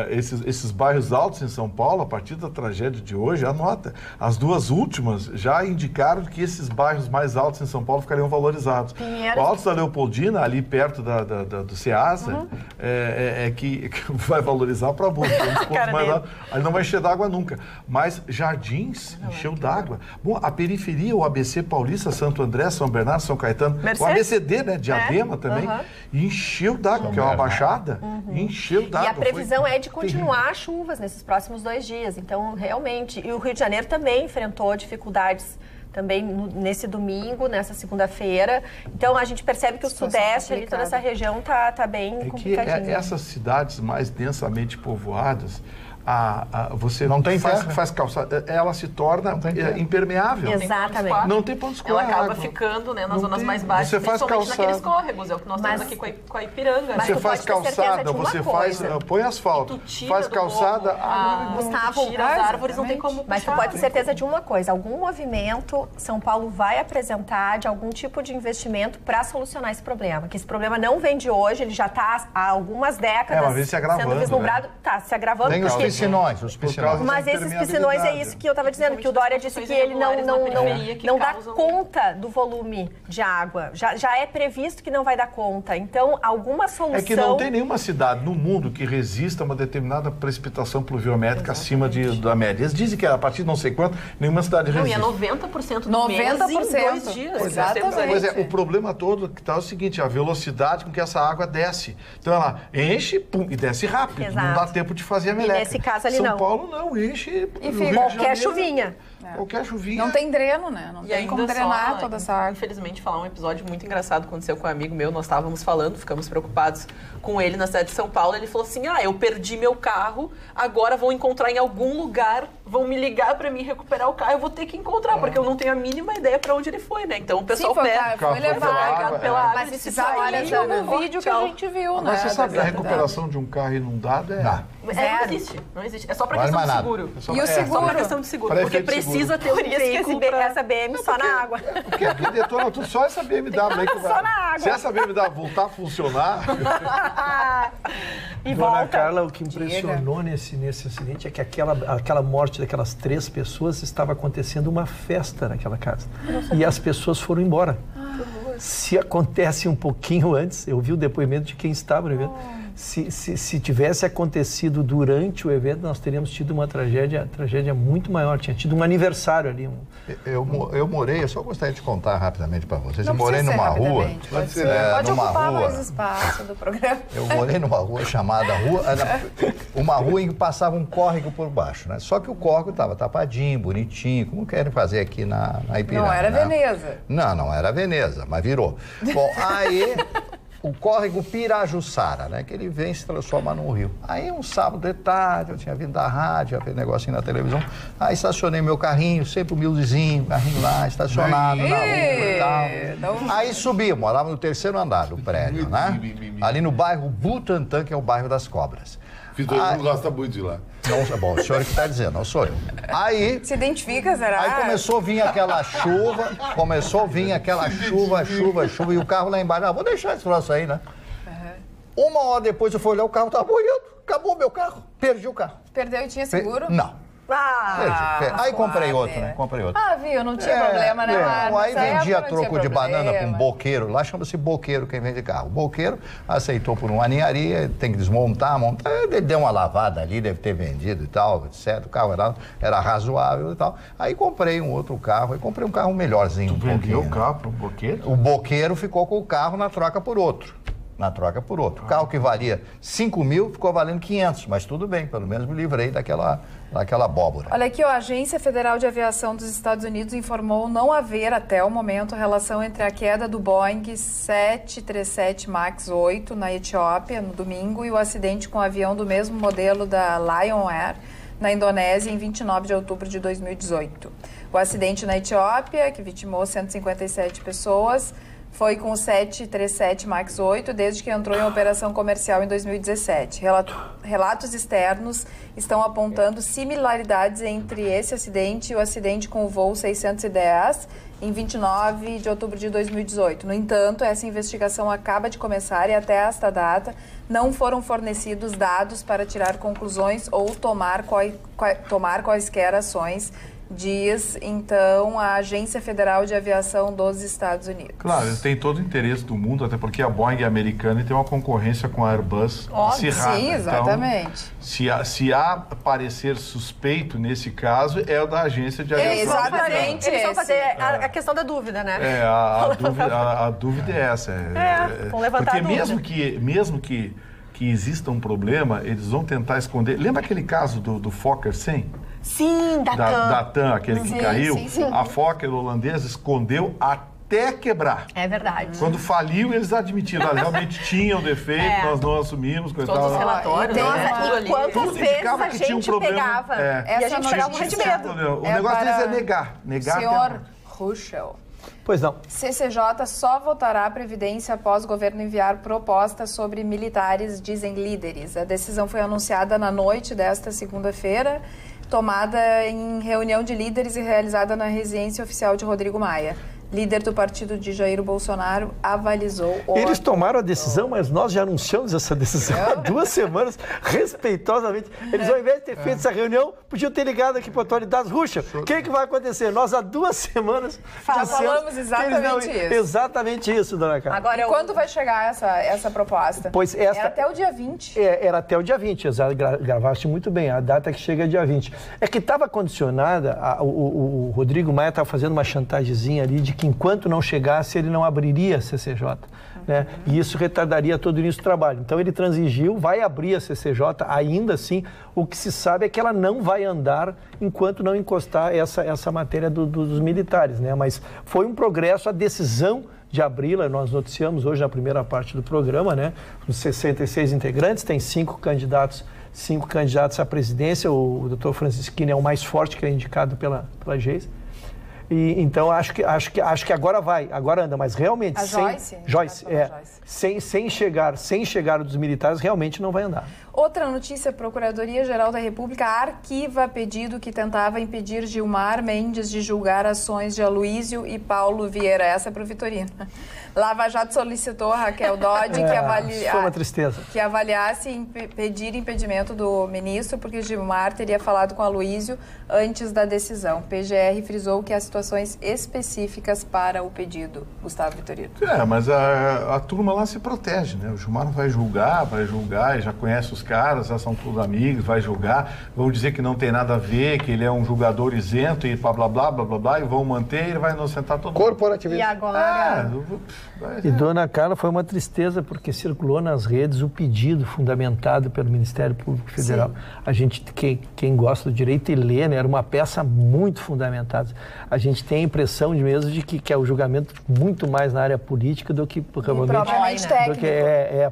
Esses bairros altos em São Paulo, a partir da tragédia de hoje, anota, as duas últimas já indicaram que esses bairros mais altos em São Paulo ficariam valorizados. O Altos da Leopoldina, ali perto do Ceasa, que vai valorizar para burro. Ali não vai encher d'água nunca. Mas Jardins encheu d'água. Bom, a periferia, o ABC Paulista, Santo André, São Bernardo, São Caetano, o ABCD, né, Diadema também, encheu d'água, que é uma baixada, encheu d'água. E a previsão é de continuar chuvas nesses próximos 2 dias. Então, realmente, e o Rio de Janeiro também enfrentou dificuldades também nesse domingo, nessa segunda-feira. Então, a gente percebe que o Sudeste, ali, toda essa região tá bem complicadinha. Essas cidades mais densamente povoadas, você não tem faz calçada, ela se torna impermeável. Exatamente. Não tem ponto de escoar. Ela acaba ficando, né, nas zonas mais baixas, você faz principalmente calçada. naqueles córregos. É o que nós temos aqui com a Ipiranga. Você faz calçada, você põe asfalto, faz calçada... Gustavo, tira as árvores, não tem como... Mas tu pode ter certeza de uma coisa, algum movimento São Paulo vai apresentar de algum tipo de investimento para solucionar esse problema. Que esse problema não vem de hoje, ele já está há algumas décadas sendo vislumbrado. Está se agravando. Tem os piscinões. Mas esses piscinões é isso que eu estava dizendo, que o Dória disse que ele não dá conta do volume de água. Já é previsto que não vai dar conta. Então, alguma solução... É que não tem nenhuma cidade no mundo que resista a uma determinada precipitação pluviométrica acima da média. Eles dizem que a partir de não sei quanto, nenhuma cidade resiste. Não, e é 90% do mês em 2 dias. Exatamente. Pois é, o problema todo que está é o seguinte, a velocidade com que essa água desce. Então, ela enche, pum, e desce rápido. Exato. Não dá tempo de fazer a meleca. E nesse caso ali São Paulo não enche. E fica qualquer chuvinha. Qualquer chuvinha. Não tem dreno, né? Não tem como drenar toda essa água. Infelizmente, falar um episódio muito engraçado que aconteceu com um amigo meu. Nós estávamos falando, ficamos preocupados com ele na cidade de São Paulo. Ele falou assim, eu perdi meu carro, agora vou encontrar em algum lugar, vão me ligar para mim recuperar o carro, eu vou ter que encontrar, porque eu não tenho a mínima ideia para onde ele foi, né? Então o pessoal foi levado pela água. Mas esses horas de algum vídeo que a gente viu, né? Mas você sabe, a recuperação de um carro inundado não existe. É só para questão de seguro. E o seguro? Só para questão de seguro, porque precisa ter um veículo essa BM só na água. Porque aqui detona tudo, só essa BMW aí que vai. Só na água. Se essa BMW voltar a funcionar... E Dona volta. Carla, o que impressionou nesse acidente é que aquela morte daquelas 3 pessoas estava acontecendo uma festa naquela casa. E as pessoas foram embora. Se acontece um pouquinho antes, eu vi o depoimento de quem estava no evento. Se tivesse acontecido durante o evento, nós teríamos tido uma tragédia muito maior. Tinha tido um aniversário ali. Eu morei, eu só gostaria de contar rapidamente para vocês. Eu morei numa rua. Pode ocupar mais espaço do programa. Eu morei numa rua chamada uma rua em que passava um córrego por baixo, né? Só que o córrego estava tapadinho, bonitinho, como querem fazer aqui na Ipiranga. Não era Veneza. Não era Veneza, mas virou. Bom, aí... O córrego Pirajussara, né? Que ele vem e se transforma num rio. Aí, um sábado de tarde, eu tinha vindo da rádio, ia ver negocinho na televisão. Aí, estacionei meu carrinho, sempre humildezinho, carrinho lá, estacionado na rua e tal. Aí, subi, eu morava no 3º andar do prédio, né? Ali no bairro Butantã, que é o bairro das Cobras. Vitor não gosta muito de lá. Não, bom, o senhor que está dizendo, não sou eu. Aí... Se identifica, será? Aí começou a vir aquela chuva, chuva, e o carro lá embaixo, vou deixar esse troço aí, né? Uhum. 1 hora depois eu fui olhar, o carro estava boiando, acabou o meu carro, perdi o carro. Perdeu e tinha seguro? Não. Perdi. Aí comprei outro, né? Viu? Não tinha problema, né? Aí vendia troco de banana com boqueiro. Lá chama-se boqueiro quem vende carro. O boqueiro aceitou por uma aninharia, tem que desmontar, montar. Ele deu uma lavada ali, deve ter vendido e tal, etc. O carro era razoável e tal. Aí comprei um outro carro, aí comprei um carro melhorzinho. Tu vendeu o carro para o boqueiro? O boqueiro ficou com o carro na troca por outro. O carro que valia 5 mil ficou valendo 500, mas tudo bem, pelo menos me livrei daquela abóbora. Olha aqui, a Agência Federal de Aviação dos Estados Unidos informou não haver, até o momento, relação entre a queda do Boeing 737 MAX 8 na Etiópia, no domingo, e o acidente com o avião do mesmo modelo da Lion Air, na Indonésia, em 29 de outubro de 2018. O acidente na Etiópia, que vitimou 157 pessoas, foi com o 737 MAX 8 desde que entrou em operação comercial em 2017. Relatos externos estão apontando similaridades entre esse acidente e o acidente com o voo 610 em 29 de outubro de 2018. No entanto, essa investigação acaba de começar e até esta data não foram fornecidos dados para tirar conclusões ou tomar quaisquer ações, diz, então, a Agência Federal de Aviação dos Estados Unidos. Claro, ele tem todo o interesse do mundo, até porque a Boeing é americana e tem uma concorrência com a Airbus acirrada. Sim, exatamente. Então, se há parecer suspeito nesse caso, é o da Agência de Aviação. Exatamente. Eles vão fazer a questão da dúvida, né? A dúvida é essa. Vão levantar porque a dúvida. mesmo que exista um problema, eles vão tentar esconder. Lembra aquele caso do Fokker 100? Sim, da TAM, aquele que caiu. Sim. A Fokker holandesa escondeu até quebrar. É verdade. Quando faliu, eles admitiram. Realmente tinha o defeito, nós não assumimos. Todos os relatórios. E quantas vezes a gente pegava e a gente pegava um monte de medo. O negócio deles é negar. Senhor Ruschel. Pois não. CCJ só votará a Previdência após o governo enviar propostas sobre militares, dizem líderes. A decisão foi anunciada na noite desta segunda-feira, tomada em reunião de líderes e realizada na residência oficial de Rodrigo Maia. Líder do partido de Jair Bolsonaro avalizou... Eles tomaram a decisão, mas nós já anunciamos essa decisão há 2 semanas, respeitosamente. Eles, ao invés de ter feito essa reunião, podiam ter ligado aqui para autoridades. Ruxa, o que vai acontecer? Nós, há 2 semanas... falamos exatamente isso. Exatamente isso, dona Carla. Agora, e quando vai chegar essa proposta? Pois era até o dia 20. Era até o dia 20, exato. Gravaste muito bem, a data que chega é dia 20. É que estava condicionada, o Rodrigo Maia estava fazendo uma chantagemzinha ali de que enquanto não chegasse, ele não abriria a CCJ. Né? E isso retardaria todo o início do trabalho. Então ele transigiu, vai abrir a CCJ, ainda assim, o que se sabe é que ela não vai andar enquanto não encostar essa matéria dos militares. Né? Mas foi um progresso, a decisão de abri-la, nós noticiamos hoje na primeira parte do programa, né? Os 66 integrantes, tem 5 candidatos à presidência, o doutor Francisquini é o mais forte, que é indicado pela Geis. E, então, acho que agora anda, mas realmente... Joyce, sem chegar dos militares, realmente não vai andar. Outra notícia, a Procuradoria-Geral da República arquiva pedido que tentava impedir Gilmar Mendes de julgar ações de Aloísio e Paulo Vieira. Essa é para o Vitorino. Lava Jato solicitou a Raquel Dodge foi uma tristeza. Que avaliasse pedir impedimento do ministro, porque Gilmar teria falado com Aloísio antes da decisão. PGR frisou que há situações específicas para o pedido. Gustavo Vitorino. Mas a turma lá se protege, né? O Gilmar vai julgar, já conhece os caras, já são todos amigos, vai julgar, vão dizer que não tem nada a ver, que ele é um julgador isento e blá, blá, blá, blá, blá, blá, e vão manter, ele vai inocentar todo mundo. Corporativismo. E agora... E dona Carla, foi uma tristeza porque circulou nas redes o pedido fundamentado pelo Ministério Público Federal. Sim. A gente, quem gosta do direito e lê, né, era uma peça muito fundamentada. A gente tem a impressão de que é o julgamento muito mais na área política do que propriamente técnico.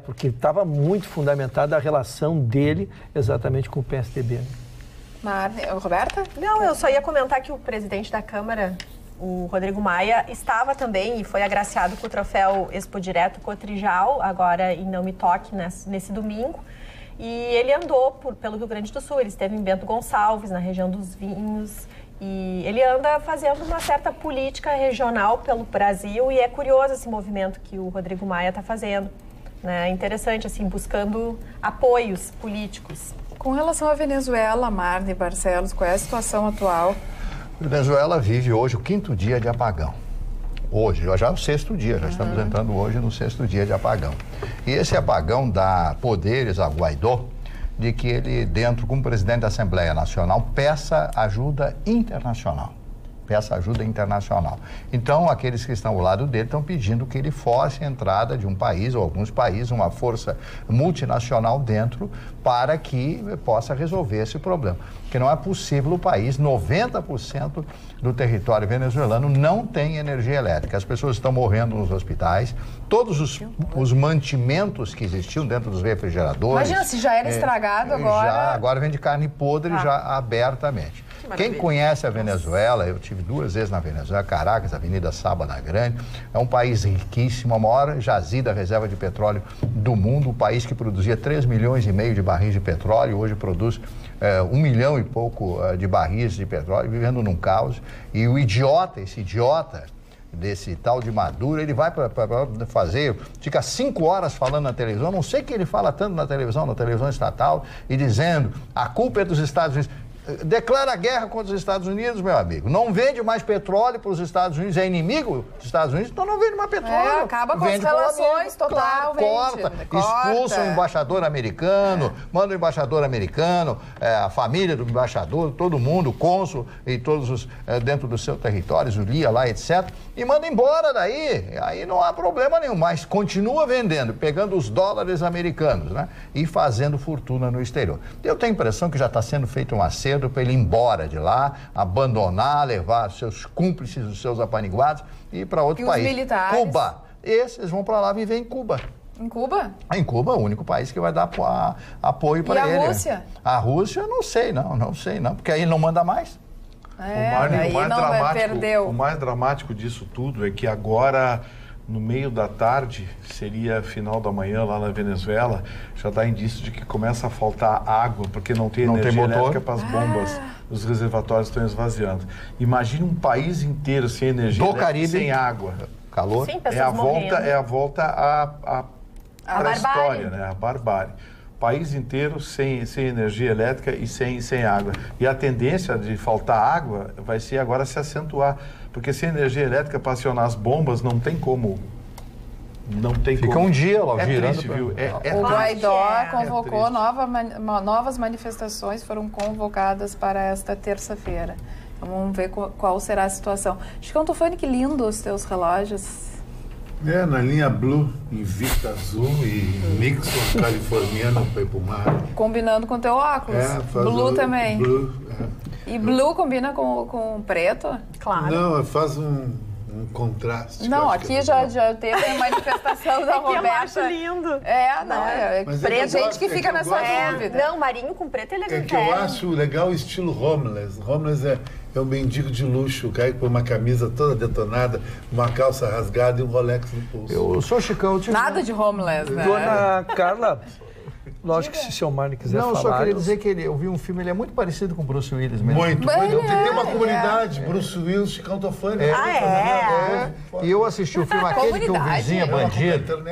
Porque estava muito fundamentada a relação dele exatamente com o PSDB. Roberta? Não, eu só ia comentar que o presidente da Câmara, o Rodrigo Maia, estava também e foi agraciado com o troféu Expo Direto Cotrijal, agora em Não Me Toque, nesse domingo. E ele andou pelo Rio Grande do Sul, ele esteve em Bento Gonçalves, na região dos Vinhos. E ele anda fazendo uma certa política regional pelo Brasil e é curioso esse movimento que o Rodrigo Maia está fazendo. É interessante, assim, buscando apoios políticos. Com relação à Venezuela, Marne Barcelos, qual é a situação atual? A Venezuela vive hoje o 5º dia de apagão. Hoje, já é o 6º dia, já estamos entrando hoje no 6º dia de apagão. E esse apagão dá poderes a Guaidó de que ele, dentro, como presidente da Assembleia Nacional, peça ajuda internacional. Então, aqueles que estão ao lado dele estão pedindo que ele force a entrada de um país, ou alguns países, uma força multinacional dentro, para que possa resolver esse problema. Porque não é possível o país, 90% do território venezuelano não tem energia elétrica. As pessoas estão morrendo nos hospitais, todos os mantimentos que existiam dentro dos refrigeradores... Imagina, se já era estragado agora... Agora vem de carne podre já abertamente. Quem conhece a Venezuela, eu tive 2 vezes na Venezuela, Caracas, Avenida Sabana Grande, é um país riquíssimo, a maior jazida reserva de petróleo do mundo, um país que produzia 3,5 milhões de barris de petróleo, hoje produz 1 milhão e pouco de barris de petróleo, vivendo num caos. E o esse idiota desse tal de Maduro, ele vai para fazer, fica 5 horas falando na televisão, não sei que ele fala tanto na televisão estatal, e dizendo, a culpa é dos Estados Unidos. Declara guerra contra os Estados Unidos, meu amigo. Não vende mais petróleo para os Estados Unidos, é inimigo dos Estados Unidos, então não vende mais petróleo. Acaba com as relações, total, corta, expulsa o embaixador americano, manda o embaixador americano, a família do embaixador, todo mundo, o cônsul e todos os dentro do seu território, o Lia lá, etc. E manda embora daí. Aí não há problema nenhum, mas continua vendendo, pegando os dólares americanos, né? E fazendo fortuna no exterior. Eu tenho a impressão que já está sendo feito um acerto para ele ir embora de lá, abandonar, levar seus cúmplices, os seus apaniguados e ir para outro país. Os militares? Cuba. Esses vão para lá viver em Cuba. Em Cuba? Em Cuba, o único país que vai dar apoio para ele. E a Rússia? A Rússia, não sei não, porque aí ele não manda mais. O mais dramático disso tudo é que agora, no meio da tarde, seria final da manhã lá na Venezuela, já dá indício de que começa a faltar água, porque não tem energia elétrica para as bombas. Os reservatórios estão esvaziando. Imagine um país inteiro sem energia elétrica, Caribe, sem água. Calor. Sim, É a volta à barbárie. pré-história, né? A barbárie. País inteiro sem energia elétrica e sem água. E a tendência de faltar água vai ser agora se acentuar, porque sem energia elétrica para acionar as bombas não tem como. Não tem Fica como. um dia lá girando. Triste, viu? O Guaidó convocou triste. novas manifestações, foram convocadas para esta terça-feira. Então, vamos ver qual será a situação. Chicão Tufani, que lindo os teus relógios. Na linha Blue, Invicta Azul e Nixon californiano para ir pro mar. Combinando com o teu óculos. Blue também. Blue, E Blue combina com preto? Claro. Não, faz um contraste. Não, aqui já teve a manifestação da Roberta. Eu acho lindo. Tem gente que fica nessa dúvida. Não, marinho com preto ele é que eu acho legal o estilo homeless. Homeless é um mendigo de luxo, o cara com uma camisa toda detonada, uma calça rasgada e um Rolex no pulso. Eu sou Chicão. Nada de homeless, né? Dona Carla, lógico que se o seu Mário quiser falar... Não, eu só queria dizer que eu vi um filme, ele é muito parecido com o Bruce Willis mesmo. Muito. Tem uma comunidade, Bruce Willis, Chicão Tufani. E eu assisti o filme, aquele que o vizinho é bandido.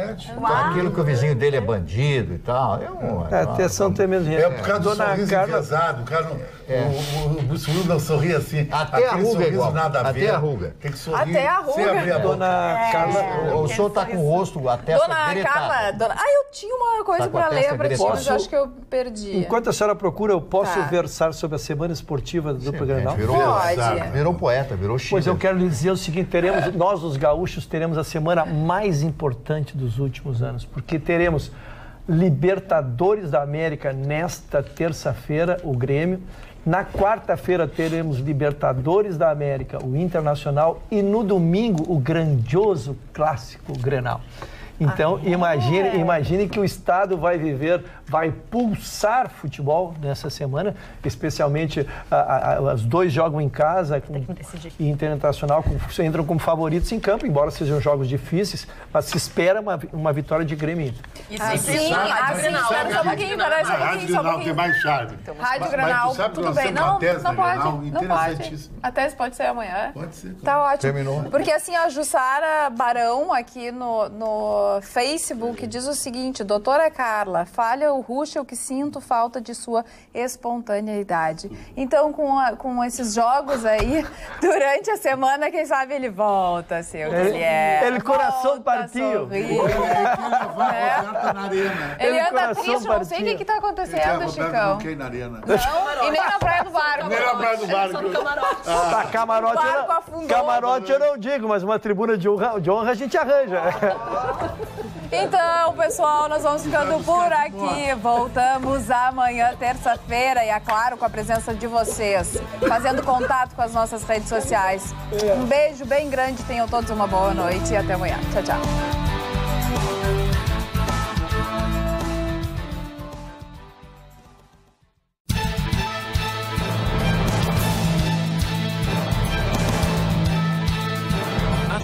Aquilo que o vizinho dele é bandido e tal. Atenção, tem mesmo. É por causa do sorriso enviesado. O cara o Bruce Willis não sorri assim. Até a ruga é igual. Nada a ver. Até a ruga. Tem que sorrir. Até a ruga. Sem abrir a boca. Dona Carla... O senhor tá com o rosto, a testa gritada. Dona Carla, eu tinha uma coisa para ler para ti, mas acho que eu perdi. Enquanto a senhora procura, eu posso versar sobre a semana esportiva do Dupla Grenal? Virou poeta, virou chique. Pois eu quero lhe dizer o seguinte, nós os gaúchos teremos a semana mais importante dos últimos anos, porque teremos Libertadores da América nesta terça-feira, o Grêmio. Na quarta-feira teremos Libertadores da América, o Internacional, e no domingo o grandioso clássico Grenal. Então, imagine que o Estado vai pulsar futebol nessa semana, especialmente os dois jogam em casa e Internacional entram como favoritos em campo, embora sejam jogos difíceis, mas se espera uma vitória de Grêmio. Só um pouquinho. Tem mais charme. Rádio Grenal, tudo bem. Não pode. A tese pode ser amanhã. Pode ser. Tá ótimo. Terminou. Porque assim, a Jussara Barão aqui no Facebook diz o seguinte: doutora Carla, falha o Ruschel que sinto falta de sua espontaneidade. Então, com esses jogos aí, durante a semana, quem sabe ele volta a ser o que ele é. Ele coração partiu. Ele anda triste, não sei o que está acontecendo, Chicão. Na arena. Não, e nem na Praia do Barco. Nem na Praia do Barco. Camarote eu não digo, mas uma tribuna de honra a gente arranja. Então, pessoal, nós vamos ficando por aqui. Voltamos amanhã, terça-feira, e é claro, com a presença de vocês, fazendo contato com as nossas redes sociais. Um beijo bem grande, tenham todos uma boa noite e até amanhã. Tchau, tchau.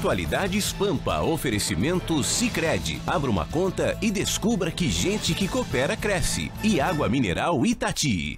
Atualidades Pampa. Oferecimento Sicredi. Abra uma conta e descubra que gente que coopera cresce. E água mineral Itati.